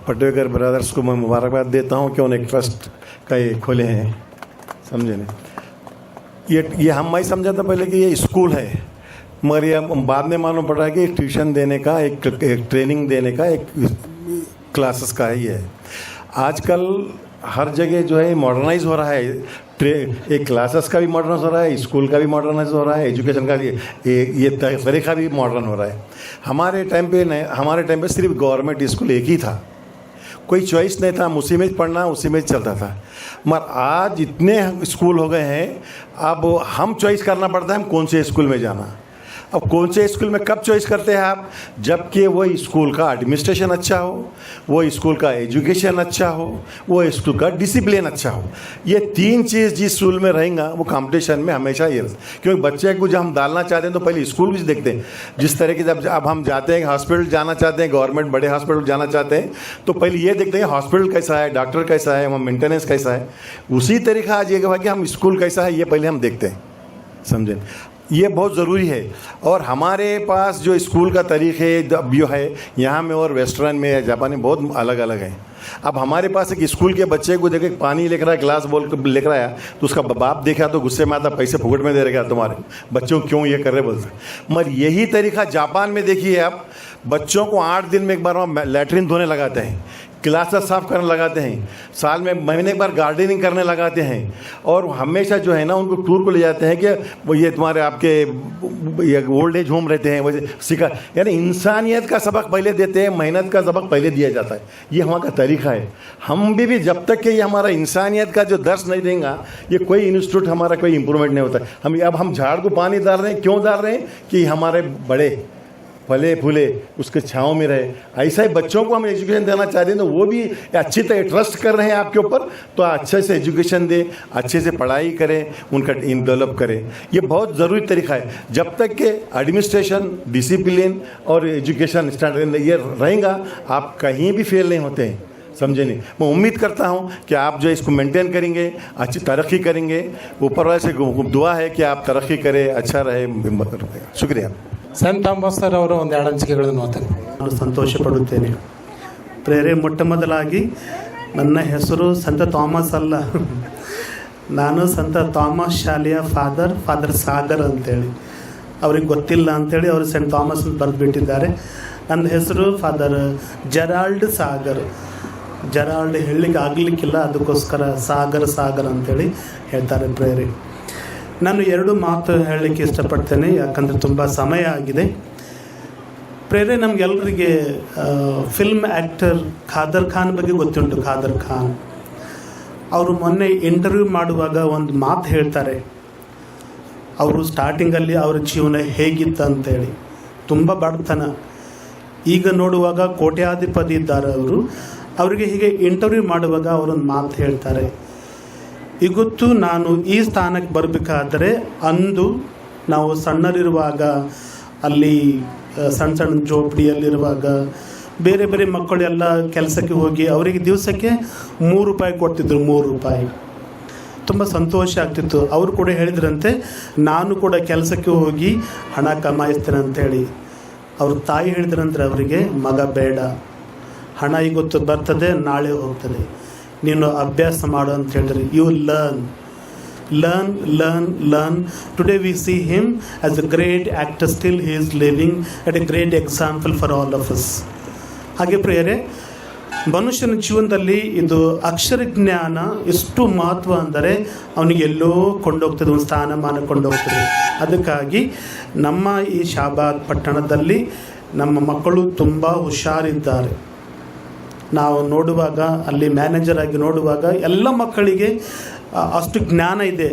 पटवेकर ब्रदर्स को मैं मुबारकबाद देता हूँ कि उन्हें एक ट्रस्ट का ये खोले हैं, समझे नहीं। ये हम मैं समझा था पहले कि ये स्कूल है, मगर ये बाद में मालूम पड़ा कि ट्यूशन देने का एक ट्रेनिंग देने का एक क्लासेस का ही है। आजकल हर जगह जो है मॉडर्नाइज हो रहा है, एक क्लासेस का भी मॉडर्नाइज हो रहा है, स्कूल का भी मॉडर्नाइज हो रहा है, एजुकेशन का ये तरीका भी मॉडर्न हो रहा है। हमारे टाइम पे सिर्फ गवर्नमेंट स्कूल एक ही था, कोई चॉइस नहीं था, हम उसी में पढ़ना उसी में चलता था। मगर आज इतने स्कूल हो गए हैं, अब हम चॉइस करना पड़ता है हम कौन से स्कूल में जाना। अब कौन से स्कूल में कब चॉइस करते हैं आप, जबकि वो स्कूल का एडमिनिस्ट्रेशन अच्छा हो, वो स्कूल का एजुकेशन अच्छा हो, वो स्कूल का डिसिप्लिन अच्छा हो। ये 3 चीज़ जिस स्कूल में रहेगा वो कंपटीशन में हमेशा ये, क्योंकि बच्चे को जब हम डालना चाहते हैं तो पहले स्कूल कुछ देखते हैं। जिस तरह के जब अब हम जाते हैं हॉस्पिटल जाना चाहते हैं, गवर्नमेंट बड़े हॉस्पिटल जाना चाहते हैं, तो पहले ये देखते हैं हॉस्पिटल कैसा है, डॉक्टर कैसा है, वहाँ मेंटेनेंस कैसा है। उसी तरीका आज ये कि हम स्कूल कैसा है ये पहले हम देखते हैं, समझें। ये बहुत ज़रूरी है। और हमारे पास जो स्कूल का तरीक़े जो है यहाँ में और वेस्टर्न में जापान में बहुत अलग अलग है। अब हमारे पास एक स्कूल के बच्चे को देखे पानी लेकर आया, ग्लास बोल कर लेकर आया, तो उसका बाप देखा तो गुस्से में आता, पैसे फुकट में दे रहे क्या तुम्हारे बच्चों क्यों ये कर रहे बोलते। मगर यही तरीका जापान में देखिए आप, बच्चों को 8 दिन में एक बार वहाँ लैट्रिन धोने लगाते हैं, क्लासेस साफ़ करने लगाते हैं, साल में महीने एक बार गार्डनिंग करने लगाते हैं, और हमेशा जो है ना उनको टूर को ले जाते हैं कि वो ये तुम्हारे आपके ये ओल्ड एज होम रहते हैं वैसे सिखा, यानी इंसानियत का सबक पहले देते हैं, मेहनत का सबक पहले दिया जाता है। ये वहाँ का तरीका है। हम भी जब तक कि ये हमारा इंसानियत का जो दर्स नहीं देंगे, ये कोई इंस्टीट्यूट हमारा कोई इम्प्रूवमेंट नहीं होता। हम झाड़ को पानी डाल रहे हैं, क्यों डाल रहे हैं कि हमारे बड़े फले फूले उसके छाँव में रहे। ऐसा ही बच्चों को हम एजुकेशन देना चाहते हैं, तो वो भी अच्छी तरह ट्रस्ट कर रहे हैं आपके ऊपर, तो अच्छे से एजुकेशन दें, अच्छे से पढ़ाई करें, उनका डेवलप करें। ये बहुत ज़रूरी तरीका है। जब तक कि एडमिनिस्ट्रेशन, डिसिप्लिन और एजुकेशन स्टैंडर्ड ये रहेगा, आप कहीं भी फेल नहीं होते हैं, समझे नहीं। मैं उम्मीद करता हूँ कि आप जो इसको मेंटेन करेंगे, अच्छी तरक्की करेंगे। ऊपर वाले से दुआ है कि आप तरक्की करें, अच्छा रहे। शुक्रिया। ಸೆಂಟ್ ಥಾಮಸ್ ಸರ್ ಅವರು ಒಂದು 2 ಅನಿಸಿಕೆಗಳನ್ನು ಮಾತಾಡ್ತಾರೆ. ನಾನು ಸಂತೋಷ ಪಡುತ್ತೇನೆ. ಪ್ರೇರೆ ಮೊಟ್ಟ ಮೊದಲಾಗಿ ನನ್ನ ಹೆಸರು ಸಂತ ಥಾಮಸ್ ಅಲ್ಲ, ನಾನು ಸಂತ ಥಾಮಸ್ ಶಾಲೆಯ ಫಾದರ್ ಸಾಗರ್ ಅಂತೇಳಿ. ಅವ್ರಿಗೆ ಗೊತ್ತಿಲ್ಲ ಅಂಥೇಳಿ ಅವರು ಸೆಂಟ್ ಥಾಮಸ್ ಅಂತ ಬರೆದುಬಿಟ್ಟಿದ್ದಾರೆ. ನನ್ನ ಹೆಸರು ಫಾದರ್ ಜೆರಾಲ್ಡ್ ಸಾಗರ್. ಜೆರಾಲ್ಡ್ ಹೇಳಲಿಕ್ಕೆ ಆಗಲಿಕ್ಕಿಲ್ಲ, ಅದಕ್ಕೋಸ್ಕರ ಸಾಗರ್ ಅಂತೇಳಿ ಹೇಳ್ತಾರೆ ಪ್ರೇರೆ. ನಾನು 2 ಮಾತು ಹೇಳಲಿಕ್ಕೆ ಇಷ್ಟಪಡ್ತೇನೆ, ಯಾಕಂದರೆ ತುಂಬ ಸಮಯ ಆಗಿದೆ. ಪ್ರೇರೆ ನಮಗೆಲ್ಲರಿಗೆ ಫಿಲ್ಮ್ ಆ್ಯಕ್ಟರ್ ಖಾದರ್ ಖಾನ್ ಬಗ್ಗೆ ಗೊತ್ತುಂಟು. ಖಾದರ್ ಖಾನ್ ಅವರು ಮೊನ್ನೆ ಇಂಟರ್ವ್ಯೂ ಮಾಡುವಾಗ ಒಂದು ಮಾತು ಹೇಳ್ತಾರೆ. ಅವರು ಸ್ಟಾರ್ಟಿಂಗಲ್ಲಿ ಅವರ ಜೀವನ ಹೇಗಿತ್ತು ಅಂತೇಳಿ, ತುಂಬ ಬಡತನ. ಈಗ ನೋಡುವಾಗ ಕೋಟ್ಯಾಧಿಪತಿ ಇದ್ದಾರೆ ಅವರು. ಅವರಿಗೆ ಹೀಗೆ ಇಂಟರ್ವ್ಯೂ ಮಾಡುವಾಗ ಅವರೊಂದು ಮಾತು ಹೇಳ್ತಾರೆ, ಇವತ್ತು ನಾನು ಈ ಸ್ಥಾನಕ್ಕೆ ಬರಬೇಕಾದ್ರೆ ಅಂದು ನಾವು ಸಣ್ಣರಿರುವಾಗ ಅಲ್ಲಿ ಸಣ್ಣ ಜೋಪಡಿಯಲ್ಲಿರುವಾಗ ಬೇರೆ ಬೇರೆ ಮಕ್ಕಳೆಲ್ಲ ಕೆಲಸಕ್ಕೆ ಹೋಗಿ ಅವರಿಗೆ ದಿವಸಕ್ಕೆ 3 ರೂಪಾಯಿ ಕೊಡ್ತಿದ್ರು. 3 ರೂಪಾಯಿ ತುಂಬ ಸಂತೋಷ ಆಗ್ತಿತ್ತು. ಅವರು ಕೂಡ ಹೇಳಿದ್ರಂತೆ, ನಾನು ಕೂಡ ಕೆಲಸಕ್ಕೆ ಹೋಗಿ ಹಣ ಕಮಾಯಿಸ್ತೇನೆ ಅಂಥೇಳಿ. ಅವ್ರ ತಾಯಿ ಹೇಳಿದ್ರಂದ್ರೆ ಅವರಿಗೆ, ಮಗ ಬೇಡ, ಹಣ ಇವತ್ತು ಬರ್ತದೆ, ನಾಳೆ ಹೋಗ್ತದೆ. ನೀನು ಅಭ್ಯಾಸ ಮಾಡು ಅಂತ ಹೇಳಿದ್ರೆ you learn. Today we see him as a great actor. Still he is living at a great example for all of us. ಹಾಗೆ ಪ್ರಿಯರೇ, ಮನುಷ್ಯನ ಜೀವನದಲ್ಲಿ ಇದು ಅಕ್ಷರ ಜ್ಞಾನ ಎಷ್ಟು ಮಹತ್ವ ಅಂದರೆ ಅವನಿಗೆ ಎಲ್ಲೋ ಕೊಂಡೋಗ್ತದೆ, ಒಂದು ಸ್ಥಾನಮಾನ ಕೊಂಡೋಗ್ತದೆ. ಅದಕ್ಕಾಗಿ ನಮ್ಮ ಈ ಶಾಬಾದ್ ಪಟ್ಟಣದಲ್ಲಿ ನಮ್ಮ ಮಕ್ಕಳು ತುಂಬ ಹುಷಾರಿದ್ದಾರೆ. ನಾವು ನೋಡುವಾಗ, ಅಲ್ಲಿ ಮ್ಯಾನೇಜರ್ ಆಗಿ ನೋಡುವಾಗ ಎಲ್ಲ ಮಕ್ಕಳಿಗೆ ಅಷ್ಟು ಜ್ಞಾನ ಇದೆ,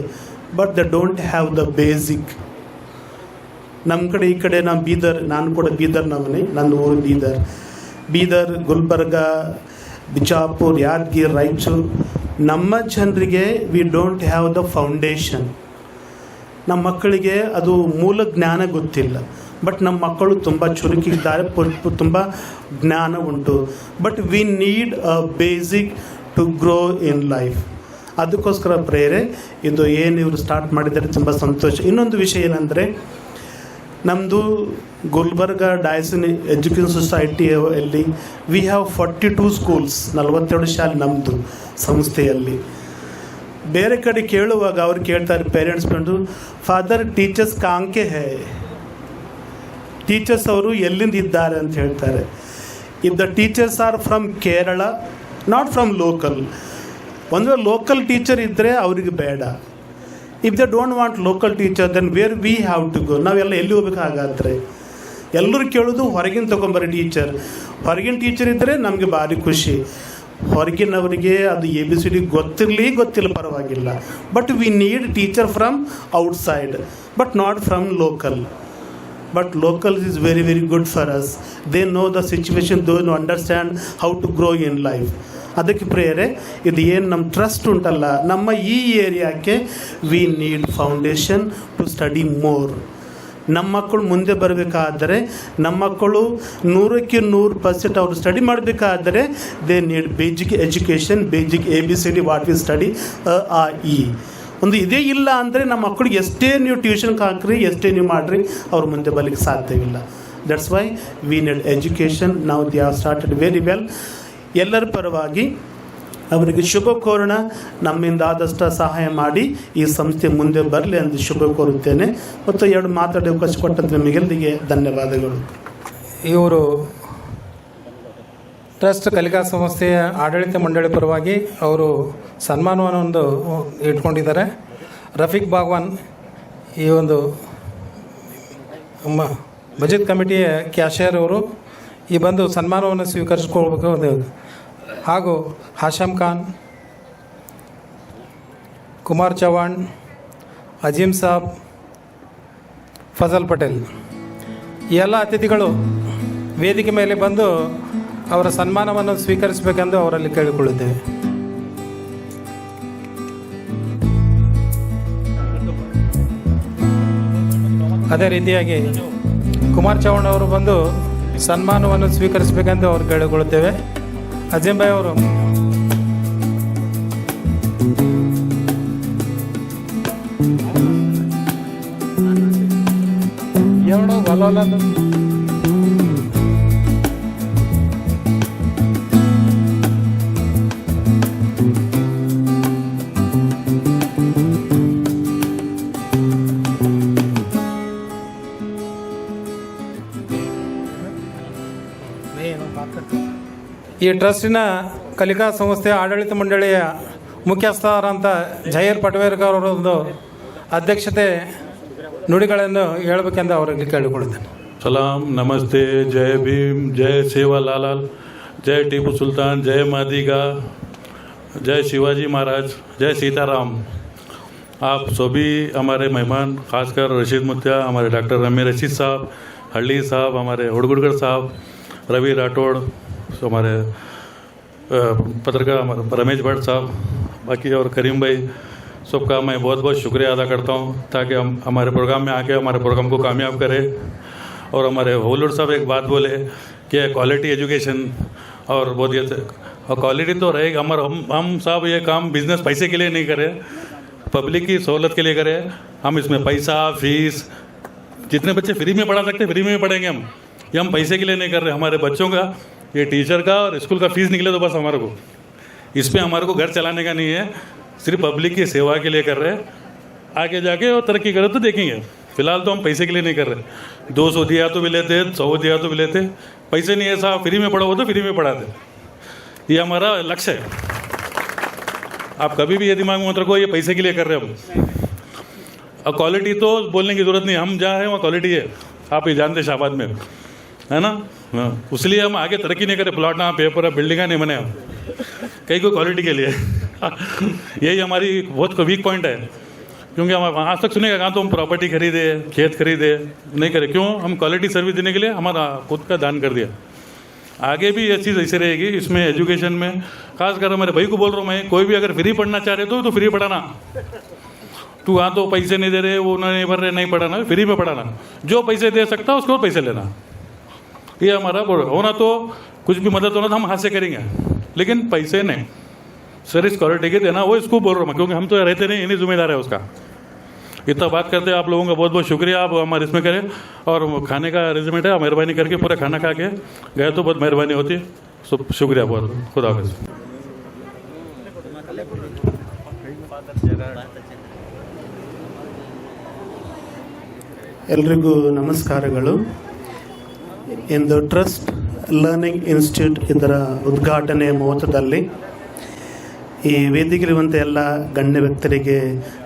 but the don't have the basic. ನಮ್ಮ ಕಡೆ ಈ ಕಡೆ ನಾನು ಕೂಡ ಬೀದರ್ನವನೇ, ನನ್ನ ಊರು ಬೀದರ್, ಗುಲ್ಬರ್ಗ, ಬಿಜಾಪುರ್, ಯಾದಗಿರಿ, ರಾಯಚೂರು. ನಮ್ಮ ಜನರಿಗೆ we don't have the foundation. ನಮ್ಮ ಮಕ್ಕಳಿಗೆ ಅದು ಮೂಲ ಜ್ಞಾನ ಗೊತ್ತಿಲ್ಲ, ಬಟ್ ನಮ್ಮ ಮಕ್ಕಳು ತುಂಬ ಚುರುಕಿದ್ದಾರೆ, ತುಂಬ ಜ್ಞಾನ ಉಂಟು. But we need a basic to grow in life. ಅದಕ್ಕೋಸ್ಕರ ಪ್ರೇರೆ ಇದು ಏನು ಇವರು ಸ್ಟಾರ್ಟ್ ಮಾಡಿದ್ದಾರೆ, ತುಂಬ ಸಂತೋಷ. ಇನ್ನೊಂದು ವಿಷಯ ಏನಂದರೆ, ನಮ್ಮದು ಗುಲ್ಬರ್ಗ ಡಯಸಿನ್ ಎಜುಕೇಷನ್ ಸೊಸೈಟಿಯಲ್ಲಿ ವಿ ಹ್ಯಾವ್ 42 ಸ್ಕೂಲ್ಸ್, 42 ಶಾಲೆ ನಮ್ಮದು ಸಂಸ್ಥೆಯಲ್ಲಿ. ಬೇರೆ ಕಡೆ ಕೇಳುವಾಗ ಅವ್ರು ಕೇಳ್ತಾರೆ, ಪೇರೆಂಟ್ಸ್ ಬಂದು, ಫಾದರ್ ಟೀಚರ್ಸ್ ಕಾಂಕೆ ಹೇ, ಟೀಚರ್ಸ್ ಅವರು ಎಲ್ಲಿಂದ ಇದ್ದಾರೆ ಅಂತ ಹೇಳ್ತಾರೆ. If the teachers are from Kerala, not from local. ಒಂದು ಲೋಕಲ್ ಟೀಚರ್ ಇದ್ದರೆ ಅವ್ರಿಗೆ ಬೇಡ. If they don't want local teacher, then where we have to go. ನಾವೆಲ್ಲ ಎಲ್ಲಿ ಹೋಗ್ಬೇಕಾಗಾದ್ರೆ ಎಲ್ಲರೂ ಕೇಳೋದು ಹೊರಗಿನ ತೊಗೊಂಬರಿ ಟೀಚರ್. ಹೊರಗಿನ ಟೀಚರ್ ಇದ್ದರೆ ನಮಗೆ ಭಾರಿ ಖುಷಿ. ಹೊರಗಿನವರಿಗೆ ಅದು ABCD ಗೊತ್ತಿಲ್ಲ ಪರವಾಗಿಲ್ಲ, but we need teacher from outside, but not from local. But local is very very good for us. They know the situation, they know understand how to grow in life. ಅದಕ್ಕೆ ಪ್ರೇಯರೇ, ಇದು ಏನು ನಮ್ಮ trust ಉಂಟಲ್ಲ, ನಮ್ಮ ಈ ಏರಿಯಾಕ್ಕೆ we need foundation to study more. ನಮ್ಮ ಮಕ್ಕಳು ಮುಂದೆ ಬರಬೇಕಾದರೆ, ನಮ್ಮ ಮಕ್ಕಳು 100% ಅವರು ಸ್ಟಡಿ ಮಾಡಬೇಕಾದರೆ they need basic education, basic ABCD what we study, ಆ ಇ ಒಂದು ಇದೇ ಇಲ್ಲ ಅಂದರೆ ನಮ್ಮ ಮಕ್ಕಳಿಗೆ ಎಷ್ಟೇ ನೀವು ಟ್ಯೂಷನ್ಗೆ ಹಾಕ್ರಿ, ಎಷ್ಟೇ ನೀವು ಮಾಡಿರಿ, ಅವ್ರು ಮುಂದೆ ಬರಲಿಕ್ಕೆ ಸಾಧ್ಯವಿಲ್ಲ. That's why we need education. ನಾವು they have started very well. ಎಲ್ಲರ ಪರವಾಗಿ ಅವರಿಗೆ ಶುಭ ಕೋರೋಣ. ನಮ್ಮಿಂದ ಆದಷ್ಟು ಸಹಾಯ ಮಾಡಿ ಈ ಸಂಸ್ಥೆ ಮುಂದೆ ಬರಲಿ ಎಂದು ಶುಭ ಕೋರುತ್ತೇನೆ. ಮತ್ತು 2 ಮಾತಾಡಿ ಅವಕಾಶ ಕೊಟ್ಟಂತೆ ನಿಮಗೆಲ್ಲರಿಗೆ ಧನ್ಯವಾದಗಳು. ಇವರು ಟ್ರಸ್ಟ್ ಕಲಿಕಾ ಸಂಸ್ಥೆಯ ಆಡಳಿತ ಮಂಡಳಿ ಪರವಾಗಿ ಅವರು ಸನ್ಮಾನವನ್ನು ಒಂದು ಇಟ್ಕೊಂಡಿದ್ದಾರೆ. ರಫೀಕ್ ಬಾಗ್ವಾನ್ ಈ ಒಂದು ಬಜೆಟ್ ಕಮಿಟಿಯ ಕ್ಯಾಶಿಯರ್ ಅವರು ಈ ಬಂದು ಸನ್ಮಾನವನ್ನು ಸ್ವೀಕರಿಸಿಕೊಳ್ಬೇಕು. ಹಾಗೂ ಹಾಶಮ್ ಖಾನ್, ಕುಮಾರ್ ಚವಾಣ್, ಅಜೀಮ್ ಸಾಬ್, ಫಜಲ್ ಪಟೇಲ್ ಈ ಎಲ್ಲ ಅತಿಥಿಗಳು ವೇದಿಕೆ ಮೇಲೆ ಬಂದು ಅವರ ಸನ್ಮಾನವನ್ನು ಸ್ವೀಕರಿಸಬೇಕೆಂದು ಅವರಲ್ಲಿ ಕೇಳಿಕೊಳ್ಳುತ್ತೇವೆ. ಅದೇ ರೀತಿಯಾಗಿ ಕುಮಾರ್ ಚವಾಣ್ ಅವರು ಬಂದು ಸನ್ಮಾನವನ್ನು ಸ್ವೀಕರಿಸಬೇಕೆಂದು ಅವರು ಕೇಳಿಕೊಳ್ಳುತ್ತೇವೆ. ಅಜೀಂ ಭಾಯ್ ಅವರು ಈ ಟ್ರಸ್ಟಿನ ಕಲಿಕಾ ಸಂಸ್ಥೆಯ ಆಡಳಿತ ಮಂಡಳಿಯ ಮುಖ್ಯಸ್ಥರಾದಂಥ ಜಹೀರ್ ಪಟ್ವೇರ್ಕರ್ ಅವರೊಂದು ಅಧ್ಯಕ್ಷತೆ ನುಡಿಗಳನ್ನು ಹೇಳಬೇಕೆಂದು ಅವರಿಗೆ ಕೇಳಿಕೊಳ್ಳುತ್ತೇನೆ. सलाम, नमस्ते, जय भीम, जय सेवालाल, जय टीपू सुल्तान, जय मादिगा, जय शिवाजी महाराज, जय सीताराम. आप सभी हमारे मेहमान, खासकर रशीद मुत्या, हमारे डॉक्टर रमी रशीद साहब, हल्ली साहब, हमारे हुड़गुड़कर साहब, रवि राठौड़, हमारे पत्रकार हमारे रमेश भट्ट साहब, बाकी और करीम भाई, सबका मैं बहुत बहुत शुक्रिया अदा करता हूँ ताकि हम हमारे प्रोग्राम में आके हमारे प्रोग्राम को कामयाब करें. और हमारे होलूर साहब एक बात बोले कि क्वालिटी एजुकेशन और बहुत ये और क्वालिटी तो रहेगी. हम साहब ये काम बिजनेस पैसे के लिए नहीं करें, पब्लिक की सहूलत के लिए करें. हम इसमें पैसा फीस जितने बच्चे फ्री में पढ़ा सकते हैं फ्री में पढ़ेंगे हम. ये हम पैसे के लिए नहीं कर रहे. हमारे बच्चों का ये टीचर का और स्कूल का फीस निकले तो बस हमारे को, इस पे हमारे को घर चलाने का नहीं है, सिर्फ पब्लिक की सेवा के लिए कर रहे हैं। आगे जाके और तरक्की करे तो देखेंगे, फिलहाल तो हम पैसे के लिए नहीं कर रहे। 200 दिया तो भी लेते, 100 दिया तो भी लेते, पैसे नहीं है साहब, फ्री में पढ़ो तो फ्री में पढ़ाते, ये हमारा लक्ष्य है। आप कभी भी ये दिमाग में मत रखो ये पैसे के लिए कर रहे हैं हम। और क्वालिटी तो बोलने की ज़रूरत नहीं, हम जहाँ हैं वहाँ क्वालिटी है, आप ये जानते शाहबाद में, है ना। हाँ, इसलिए हम आगे तरक्की नहीं करें, प्लॉट ना पेपर बिल्डिंग नहीं बने हम, कहीं कोई क्वालिटी के लिए यही हमारी बहुत वीक पॉइंट है। क्योंकि हम आज तक सुनेगा कहाँ तो हम प्रॉपर्टी खरीदे, खेत खरीदे, नहीं करे। क्यों? हम क्वालिटी सर्विस देने के लिए हमारा खुद का दान कर दिया। आगे भी ये चीज़ ऐसे रहेगी। इसमें एजुकेशन में खासकर मेरे भाई को बोल रहा हूँ मैं, कोई भी अगर फ्री पढ़ना चाह रहे तो फ्री पढ़ाना। तू वहाँ तो पैसे नहीं दे रहे, वो नहीं भर रहे, नहीं पढ़ाना, फ्री में पढ़ाना। जो पैसे दे सकता उसको पैसे लेना, ये हमारा होना। तो कुछ भी मदद होना तो हम हाथ से करेंगे, लेकिन पैसे नहीं। सर्विस क्वालिटी के देना, वो इसको बोल रहा हूँ मैं, क्योंकि हम तो रहते नहीं, इन्हीं जिम्मेदार है उसका। इतना बात करते हैं आप लोगों का बहुत बहुत शुक्रिया, आप हमारे इसमें करें। और खाने का अरेंजमेंट है, मेहरबानी करके पूरा खाना खा के गए तो बहुत मेहरबानी होती है। शुक्रिया बहुत, खुदा हाफिज़। ಎಲ್ರಿಗೂ ನಮಸ್ಕಾರಗಳು. ಇಂದು ಟ್ರಸ್ಟ್ ಲರ್ನಿಂಗ್ ಇನ್ಸ್ಟಿಟ್ಯೂಟ್ ಇದರ ಉದ್ಘಾಟನೆ ಮುಹೂರ್ತದಲ್ಲಿ ಈ ವೇದಿಕೆಯಿರುವಂಥ ಎಲ್ಲ ಗಣ್ಯ ವ್ಯಕ್ತರಿಗೆ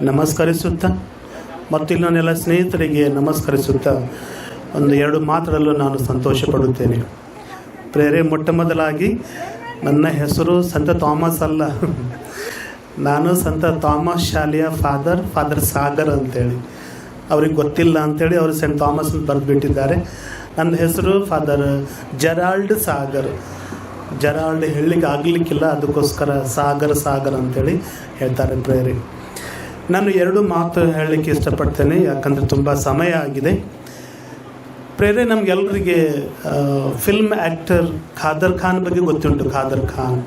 ನಮಸ್ಕರಿಸುತ್ತಾ ಮತ್ತು ಇಲ್ಲೊಂದೆಲ್ಲ ಸ್ನೇಹಿತರಿಗೆ ನಮಸ್ಕರಿಸುತ್ತಾ ಒಂದು 2 ಮಾತುಗಳಲ್ಲೂ ನಾನು ಸಂತೋಷ ಪಡುತ್ತೇನೆ. ಪ್ರೇರೆ ಮೊಟ್ಟ ಮೊದಲಾಗಿ ನನ್ನ ಹೆಸರು ಸಂತ ಥಾಮಸ್ ಅಲ್ಲ, ನಾನು ಸಂತ ಥಾಮಸ್ ಶಾಲೆಯ ಫಾದರ್ ಸಾಗರ್ ಅಂತೇಳಿ. ಅವ್ರಿಗೆ ಗೊತ್ತಿಲ್ಲ ಅಂಥೇಳಿ ಅವರು ಸೆಂಟ್ ಥಾಮಸ್ ಅಂತ ಬರೆದುಬಿಟ್ಟಿದ್ದಾರೆ. ನನ್ನ ಹೆಸರು ಫಾದರ್ ಜೆರಾಲ್ಡ್ ಸಾಗರ್. ಜೆರಾಲ್ಡ್ ಹೇಳಲಿಕ್ಕೆ ಆಗಲಿಕ್ಕಿಲ್ಲ, ಅದಕ್ಕೋಸ್ಕರ ಸಾಗರ್ ಅಂತೇಳಿ ಹೇಳ್ತಾರೆ ಪ್ರೇರೆ. ನಾನು 2 ಮಾತು ಹೇಳಲಿಕ್ಕೆ ಇಷ್ಟಪಡ್ತೇನೆ, ಯಾಕಂದರೆ ತುಂಬ ಸಮಯ ಆಗಿದೆ. ಪ್ರೇರೆ ನಮಗೆಲ್ಲರಿಗೆ ಫಿಲ್ಮ್ ಆ್ಯಕ್ಟರ್ ಖಾದರ್ ಖಾನ್ ಬಗ್ಗೆ ಗೊತ್ತುಂಟು. ಖಾದರ್ ಖಾನ್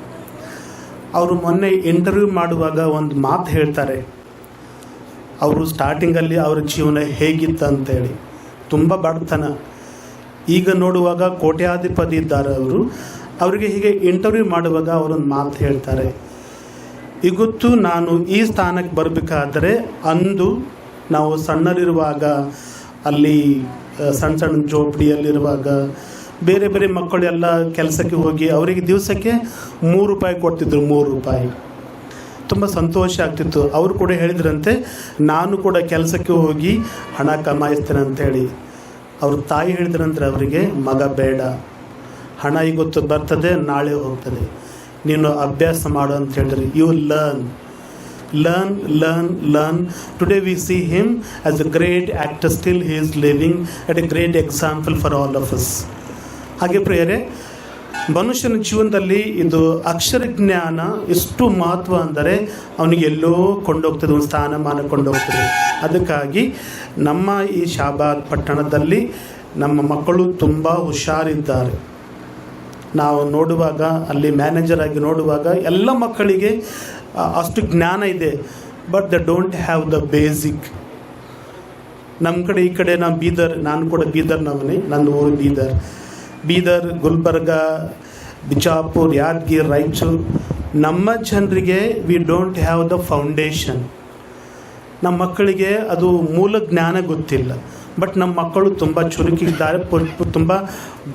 ಅವರು ಮೊನ್ನೆ ಇಂಟರ್ವ್ಯೂ ಮಾಡುವಾಗ ಒಂದು ಮಾತು ಹೇಳ್ತಾರೆ. ಅವರು ಸ್ಟಾರ್ಟಿಂಗಲ್ಲಿ ಅವರ ಜೀವನ ಹೇಗಿತ್ತು ಅಂತೇಳಿ, ತುಂಬ ಬಡತನ. ಈಗ ನೋಡುವಾಗ ಕೋಟ್ಯಾಧಿಪತಿ ಇದ್ದಾರೆ ಅವರು. ಅವರಿಗೆ ಹೀಗೆ ಇಂಟರ್ವ್ಯೂ ಮಾಡುವಾಗ ಅವರೊಂದು ಮಾತು ಹೇಳ್ತಾರೆ, ಇವತ್ತು ನಾನು ಈ ಸ್ಥಾನಕ್ಕೆ ಬರಬೇಕಾದ್ರೆ ಅಂದು ನಾವು ಸಣ್ಣರಿರುವಾಗ ಅಲ್ಲಿ ಸಣ್ಣ ಸಣ್ಣ ಜೋಪಡಿಯಲ್ಲಿರುವಾಗ ಬೇರೆ ಬೇರೆ ಮಕ್ಕಳೆಲ್ಲ ಕೆಲಸಕ್ಕೆ ಹೋಗಿ ಅವರಿಗೆ ದಿವಸಕ್ಕೆ 3 ರೂಪಾಯಿ ಕೊಡ್ತಿದ್ರು. 3 ರೂಪಾಯಿ ತುಂಬ ಸಂತೋಷ ಆಗ್ತಿತ್ತು. ಅವರು ಕೂಡ ಹೇಳಿದ್ರಂತೆ, ನಾನು ಕೂಡ ಕೆಲಸಕ್ಕೆ ಹೋಗಿ ಹಣ ಕಮಾಯಿಸ್ತೇನೆ ಅಂಥೇಳಿ. ಅವ್ರ ತಾಯಿ ಹೇಳಿದ್ರಂದ್ರೆ ಅವರಿಗೆ, ಮಗ ಬೇಡ, ಹಣ ಇವತ್ತು ಬರ್ತದೆ, ನಾಳೆ ಹೋಗ್ತದೆ, ನೀನು ಅಭ್ಯಾಸ ಮಾಡು ಅಂತ ಹೇಳಿದ್ರಿ. You learn. Today we see him as a great actor. Still he is living at a great example for all of us. ಹಾಗೆ ಪ್ರಿಯರೇ, ಮನುಷ್ಯನ ಜೀವನದಲ್ಲಿ ಇದು ಅಕ್ಷರ ಜ್ಞಾನ ಎಷ್ಟು ಮಹತ್ವ ಅಂದರೆ ಅವನಿಗೆ ಎಲ್ಲೋ ಕೊಂಡೋಗ್ತದೆ, ಒಂದು ಸ್ಥಾನಮಾನ ಕೊಂಡೋಗ್ತದೆ. ಅದಕ್ಕಾಗಿ ನಮ್ಮ ಈ ಶಾಬಾದ್ ಪಟ್ಟಣದಲ್ಲಿ ನಮ್ಮ ಮಕ್ಕಳು ತುಂಬ ಹುಷಾರಿದ್ದಾರೆ. ನಾವು ನೋಡುವಾಗ ಅಲ್ಲಿ ಮ್ಯಾನೇಜರ್ ಆಗಿ ನೋಡುವಾಗ ಎಲ್ಲ ಮಕ್ಕಳಿಗೆ ಅಷ್ಟು ಜ್ಞಾನ ಇದೆ, but the don't have the basic. ನಮ್ಮ ಕಡೆ ಈ ಕಡೆ ನಾನು ಕೂಡ ಬೀದರ್ನವನೇ. ನನ್ನ ಊರು ಬೀದರ್, ಗುಲ್ಬರ್ಗ, ಬಿಜಾಪುರ್, ಯಾದಗಿರಿ, ರಾಯಚೂರು. ನಮ್ಮ ಜನರಿಗೆ we don't have the foundation. ನಮ್ಮ ಮಕ್ಕಳಿಗೆ ಅದು ಮೂಲ ಜ್ಞಾನ ಗೊತ್ತಿಲ್ಲ. ಬಟ್ ನಮ್ಮ ಮಕ್ಕಳು ತುಂಬ ಚುರುಕಿದ್ದಾರೆ, ತುಂಬ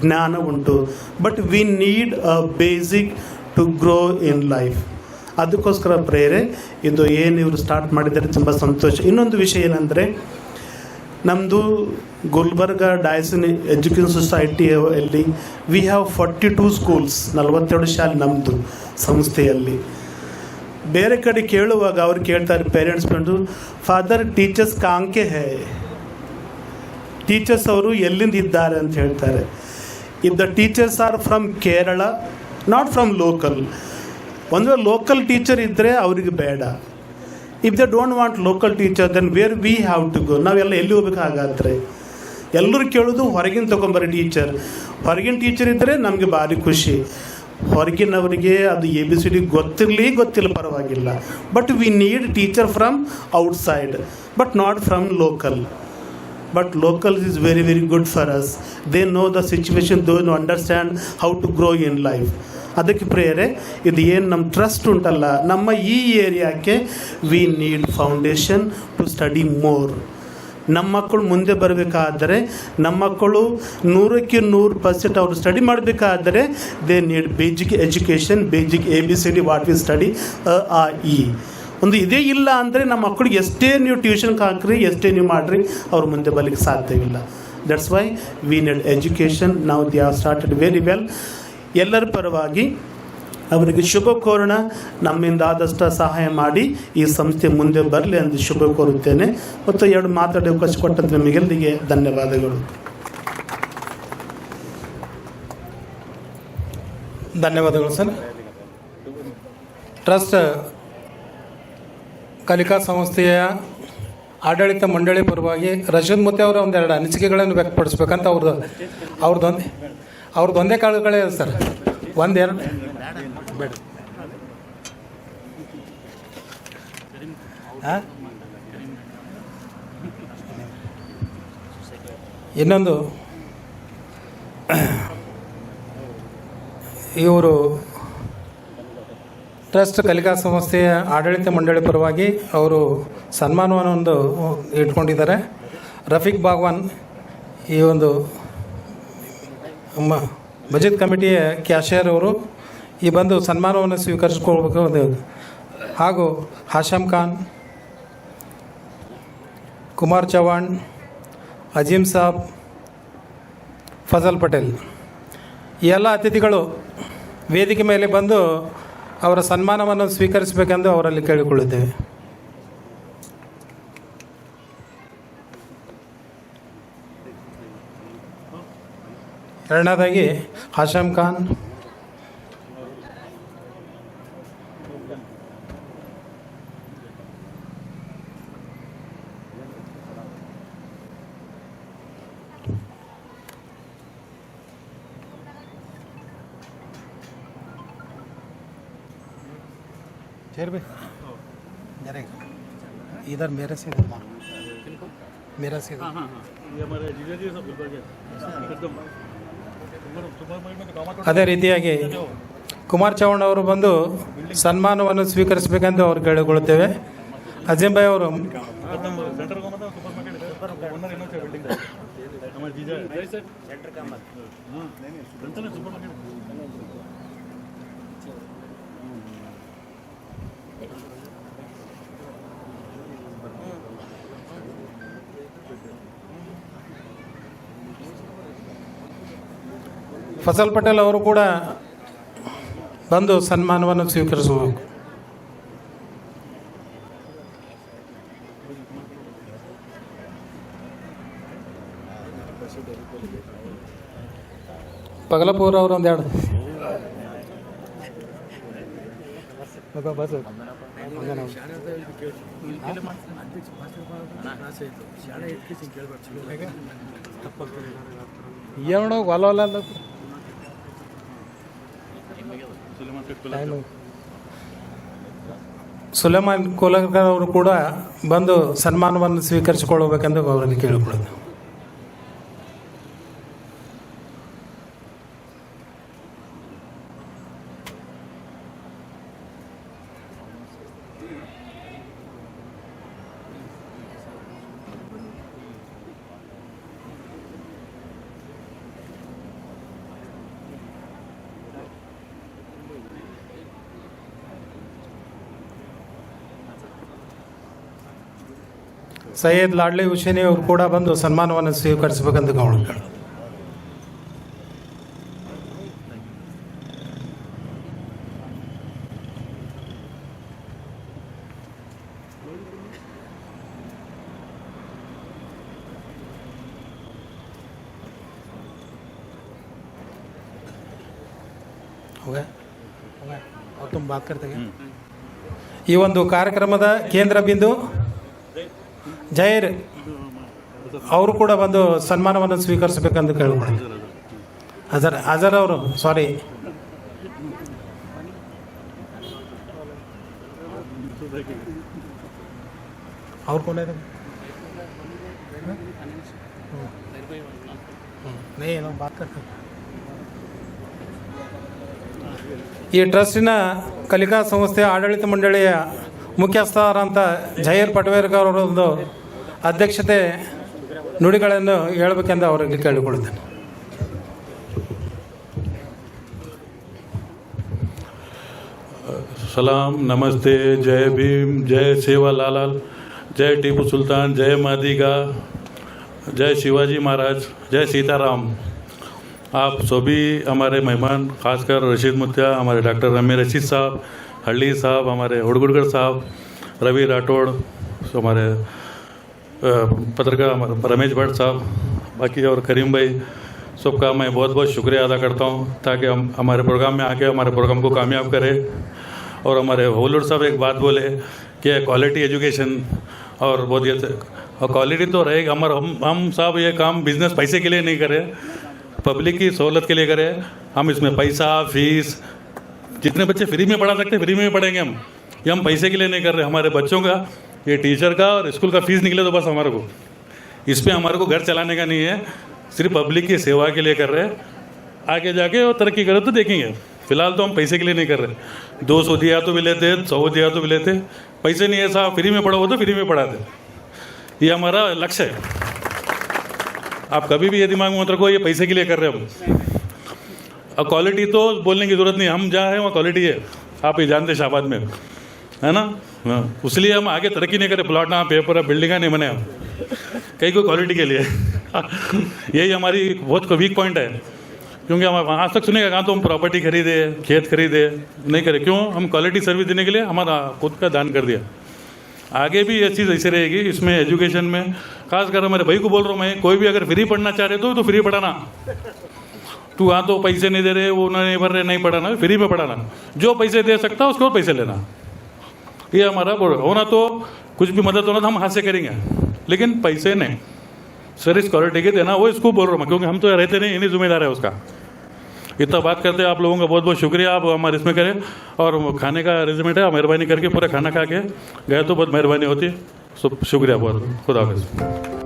ಜ್ಞಾನ ಉಂಟು. But we need a basic to grow in life. ಅದಕ್ಕೋಸ್ಕರ ಪ್ರೇರೆ ಇದು ಏನು ಇವರು ಸ್ಟಾರ್ಟ್ ಮಾಡಿದ್ದಾರೆ, ತುಂಬ ಸಂತೋಷ. ಇನ್ನೊಂದು ವಿಷಯ ಏನಂದರೆ, ನಮ್ಮದು ಗುಲ್ಬರ್ಗ ಡಯಸಿನ್ ಎಜುಕೇಷನ್ ಸೊಸೈಟಿಯಲ್ಲಿ ವಿ ಹ್ಯಾವ್ 42 ಸ್ಕೂಲ್ಸ್, 42 ಶಾಲೆ ನಮ್ಮದು ಸಂಸ್ಥೆಯಲ್ಲಿ. ಬೇರೆ ಕಡೆ ಕೇಳುವಾಗ ಅವ್ರು ಕೇಳ್ತಾರೆ, ಪೇರೆಂಟ್ಸ್ ಬಂದು, ಫಾದರ್ ಟೀಚರ್ಸ್ ಕಾಂಕೆ ಹೇ, ಟೀಚರ್ಸ್ ಅವರು ಎಲ್ಲಿಂದ ಇದ್ದಾರೆ ಅಂತ ಹೇಳ್ತಾರೆ. If the teachers are from Kerala, not from local. ಒಂದು ವೇಳೆ ಲೋಕಲ್ ಟೀಚರ್ ಇದ್ದರೆ ಅವ್ರಿಗೆ ಬೇಡ. If they don't want local teacher, then where we have to go. ನಾವೆಲ್ಲ ಎಲ್ಲಿ ಹೋಗ್ಬೇಕು? ಹಾಗಾದರೆ ಎಲ್ಲರೂ ಕೇಳೋದು ಹೊರಗಿನ ತೊಗೊಂಬರೋ ಟೀಚರ್. ಹೊರಗಿನ ಟೀಚರ್ ಇದ್ದರೆ ನಮಗೆ ಭಾರಿ ಖುಷಿ. ಹೊರಗಿನವರಿಗೆ ಅದು ABCD ಗೊತ್ತಿಲ್ಲ ಪರವಾಗಿಲ್ಲ. But we need teacher from outside, but not from local. but locals is very, very good for us. They know the situation, they understand how to grow in life. ಅದಕ್ಕೆ ಪ್ರೇಯರೆ ಇದು ಏನು ನಮ್ಮ ಟ್ರಸ್ಟ್ ಉಂಟಲ್ಲ, ನಮ್ಮ ಈ ಏರಿಯಾಕ್ಕೆ we need foundation to study more. ನಮ್ಮ ಮಕ್ಕಳು ಮುಂದೆ ಬರಬೇಕಾದರೆ, ನಮ್ಮ ಮಕ್ಕಳು 100% ಅವರು ಸ್ಟಡಿ ಮಾಡಬೇಕಾದರೆ they need basic education, basic ABCD what we study E. ಒಂದು ಇದೇ ಇಲ್ಲ ಅಂದರೆ ನಮ್ಮ ಮಕ್ಕಳಿಗೆ ಎಷ್ಟೇ ನೀವು ಟ್ಯೂಷನ್ಗೆ ಹಾಕ್ರಿ, ಎಷ್ಟೇ ನೀವು ಮಾಡಿರಿ, ಅವ್ರು ಮುಂದೆ ಬರಲಿಕ್ಕೆ ಸಾಧ್ಯವಿಲ್ಲ. That's why we need education. ನಾವು they are started very well. ಎಲ್ಲರ ಪರವಾಗಿ ಅವರಿಗೆ ಶುಭ ಕೋರೋಣ. ನಮ್ಮಿಂದ ಆದಷ್ಟು ಸಹಾಯ ಮಾಡಿ ಈ ಸಂಸ್ಥೆ ಮುಂದೆ ಬರಲಿ ಎಂದು ಶುಭ ಕೋರುತ್ತೇನೆ. ಮತ್ತು 2 ಮಾತಾಡೋ ಅವಕಾಶ ಕೊಟ್ಟಂತ ನಿಮಗೆಲ್ಲರಿಗೆ ಧನ್ಯವಾದಗಳು. ಧನ್ಯವಾದಗಳು ಸರ್. ಟ್ರಸ್ಟ್ ಕಲಿಕಾ ಸಂಸ್ಥೆಯ ಆಡಳಿತ ಮಂಡಳಿ ಪರವಾಗಿ ರಶೀದ್ ಮುತ್ತೆ ಅವರ ಒಂದೆರಡು ಅನಿಸಿಕೆಗಳನ್ನು ವ್ಯಕ್ತಪಡಿಸ್ಬೇಕಂತ ಅವ್ರದ್ದೊಂದೇ ಕಾಳುಗಳೇ ಸರ್. ಒಂದೆರಡು ಬೇಡ. ಇನ್ನೊಂದು, ಇವರು ಟ್ರಸ್ಟ್ ಕಲಿಕಾ ಸಂಸ್ಥೆಯ ಆಡಳಿತ ಮಂಡಳಿ ಪರವಾಗಿ ಅವರು ಸನ್ಮಾನವನ್ನು ಒಂದು ಇಟ್ಕೊಂಡಿದ್ದಾರೆ. ರಫೀಕ್ ಬಾಗ್ವಾನ್ ಈ ಒಂದು ಬಜೆಟ್ ಕಮಿಟಿಯ ಕ್ಯಾಶಿಯರ್ ಅವರು ಈ ಬಂದು ಸನ್ಮಾನವನ್ನು ಸ್ವೀಕರಿಸಿಕೊಳ್ಬೇಕು. ಹಾಗೂ ಹಾಶಮ್ ಖಾನ್, ಕುಮಾರ್ ಚವಾಣ್, ಅಜೀಮ್ ಸಾಬ್, ಫಜಲ್ ಪಟೇಲ್ ಈ ಎಲ್ಲ ಅತಿಥಿಗಳು ವೇದಿಕೆ ಮೇಲೆ ಬಂದು ಅವರ ಸನ್ಮಾನವನ್ನು ಸ್ವೀಕರಿಸಬೇಕೆಂದು ಅವರಲ್ಲಿ ಕೇಳಿಕೊಳ್ಳುತ್ತೇವೆ. ಎರಡನೇದಾಗಿ ಹಾಶಮ್ ಖಾನ್, इधर मेरे से मेरा से ಅದೇ ರೀತಿಯಾಗಿ ಕುಮಾರ್ ಚವಾಣ್ ಅವರು ಬಂದು ಸನ್ಮಾನವನ್ನು ಸ್ವೀಕರಿಸಬೇಕೆಂದು ಅವರು ಕೇಳಿಕೊಳ್ಳುತ್ತೇವೆ. ಅಜೀಂ ಭಾಯ್ ಅವರು ಫಜಲ್ ಪಟೇಲ್ ಅವರು ಕೂಡ ಬಂದು ಸನ್ಮಾನವನ್ನು ಸ್ವೀಕರಿಸಬೇಕು. ಪಗಲಪುರ ಅವರು ಒಂದೆರಡು ಏನೋ ಹೊಲ ಸುಲೇಮಾನ್ ಕೋಲಕರ್ ಅವರು ಕೂಡ ಬಂದು ಸನ್ಮಾನವನ್ನು ಸ್ವೀಕರಿಸಿಕೊಳ್ಳಬೇಕೆಂದು ಅವರಲ್ಲಿ ಕೇಳಿಕೊಳ್ಳುತ್ತೆ. ಸೈಯದ್ ಲಾಡ್ಲಿ ಹುಸೇನಿ ಅವರು ಕೂಡ ಬಂದು ಸನ್ಮಾನವನ್ನು ಸ್ವೀಕರಿಸಬೇಕೆಂದು ಗೌರವ. ಈ ಒಂದು ಕಾರ್ಯಕ್ರಮದ ಕೇಂದ್ರ ಬಿಂದು ಜೈರ್ ಅವರು ಕೂಡ ಬಂದು ಸನ್ಮಾನವನ್ನು ಸ್ವೀಕರಿಸಬೇಕೆಂದು ಕೇಳಿಕೊಳ್ಳಿ. ಅಜರ್ ಅವರು ಸಾರಿ ಅವ್ರು ಕೊನೆ ಈ ಟ್ರಸ್ಟಿನ ಕಲಿಕಾ ಸಂಸ್ಥೆಯ ಆಡಳಿತ ಮಂಡಳಿಯ ಮುಖ್ಯಸ್ಥರಾದಂಥ ಜಹೀರ್ ಪಟ್ವೇರ್ಕರ್ ಅವರೊಂದು ಅಧ್ಯಕ್ಷತೆ ನುಡಿಗಳನ್ನು ಹೇಳಬೇಕೆಂದು ಅವರಿಗೆ ಕೇಳಿಕೊಳ್ಳುತ್ತೇನೆ. सलाम, नमस्ते, जय भीम, जय सेवालाल, जय टीपू सुल्तान, जय मादिगा, जय शिवाजी महाराज, जय सीताराम। आप सभी हमारे मेहमान, खासकर रशीद मुत्या, हमारे डॉक्टर रमी रशीद साहब, हल्ली साहब, हमारे हुड़गुड़कर साहब, रवि राठौड़, हमारे पत्रकार हमारे रमेश भट्ट साहब, बाकी और करीम भाई, सबका मैं बहुत बहुत शुक्रिया अदा करता हूँ ताकि हम हमारे प्रोग्राम में आके हमारे प्रोग्राम को कामयाब करें। और हमारे होलूर साहब एक बात बोले कि क्वालिटी एजुकेशन और बहुत ये और क्वालिटी तो रहेगी। हम साहब ये काम बिजनेस पैसे के लिए नहीं करें, पब्लिक की सहूलत के लिए करें। हम इसमें पैसा फीस जितने बच्चे फ्री में पढ़ा सकते हैं फ्री में पढ़ेंगे हम, ये हम पैसे के लिए नहीं कर रहे। हमारे बच्चों का ये टीचर का और स्कूल का फीस निकले तो बस हमारे को इस पर हमारे को घर चलाने का नहीं है, सिर्फ पब्लिक की सेवा के लिए कर रहे हैं। आगे जाके और तरक्की करें तो देखेंगे, फिलहाल तो हम पैसे के लिए नहीं कर रहे। 200 दिया तो भी लेते, 100 दिया तो भी लेते, पैसे नहीं है साहब, फ्री में पढ़ो तो फ्री में पढ़ाते, ये हमारा लक्ष्य है। आप कभी भी ये दिमाग में मत रखो ये पैसे के लिए कर रहे हम। और क्वालिटी तो बोलने की ज़रूरत नहीं, हम जहाँ हैं वहाँ क्वालिटी है, आप ये जानते शाहबाद में, है ना। हाँ, इसलिए हम आगे तरक्की नहीं करें, प्लॉट ना पेपर बिल्डिंग नहीं बने हम कहीं कोई क्वालिटी के लिए यही हमारी बहुत वीक पॉइंट है। क्योंकि हम आज तक सुनेगा कहाँ तो हम प्रॉपर्टी खरीदे, खेत खरीदे, नहीं करे। क्यों? हम क्वालिटी सर्विस देने के लिए हमारा खुद का दान कर दिया। आगे भी ये चीज़ ऐसे रहेगी। इसमें एजुकेशन में खासकर हमारे भाई को बोल रहा हूँ मैं, कोई भी अगर फ्री पढ़ना चाह रहे तो फ्री पढ़ाना। तू वहाँ तो पैसे नहीं दे रहे, वो नहीं भर रहे, नहीं पढ़ाना, फ्री में पढ़ाना। जो पैसे दे सकता उसको और पैसे लेना, ये हमारा होना। तो कुछ भी मदद होना तो हम हाथ से करेंगे, लेकिन पैसे नहीं। सर्विस क्वालिटी के देना, वो इसको बोल रहा हूँ मैं, क्योंकि हम तो रहते नहीं, इन्हीं जिम्मेदार है उसका। इतना बात करते हैं आप लोगों का बहुत बहुत शुक्रिया, आप हमारे इसमें करें। और खाने का अरेंजमेंट है, मेहरबानी करके पूरा खाना खा के गए तो बहुत मेहरबानी होती है। शुक्रिया बहुत, खुदा हाफिज़।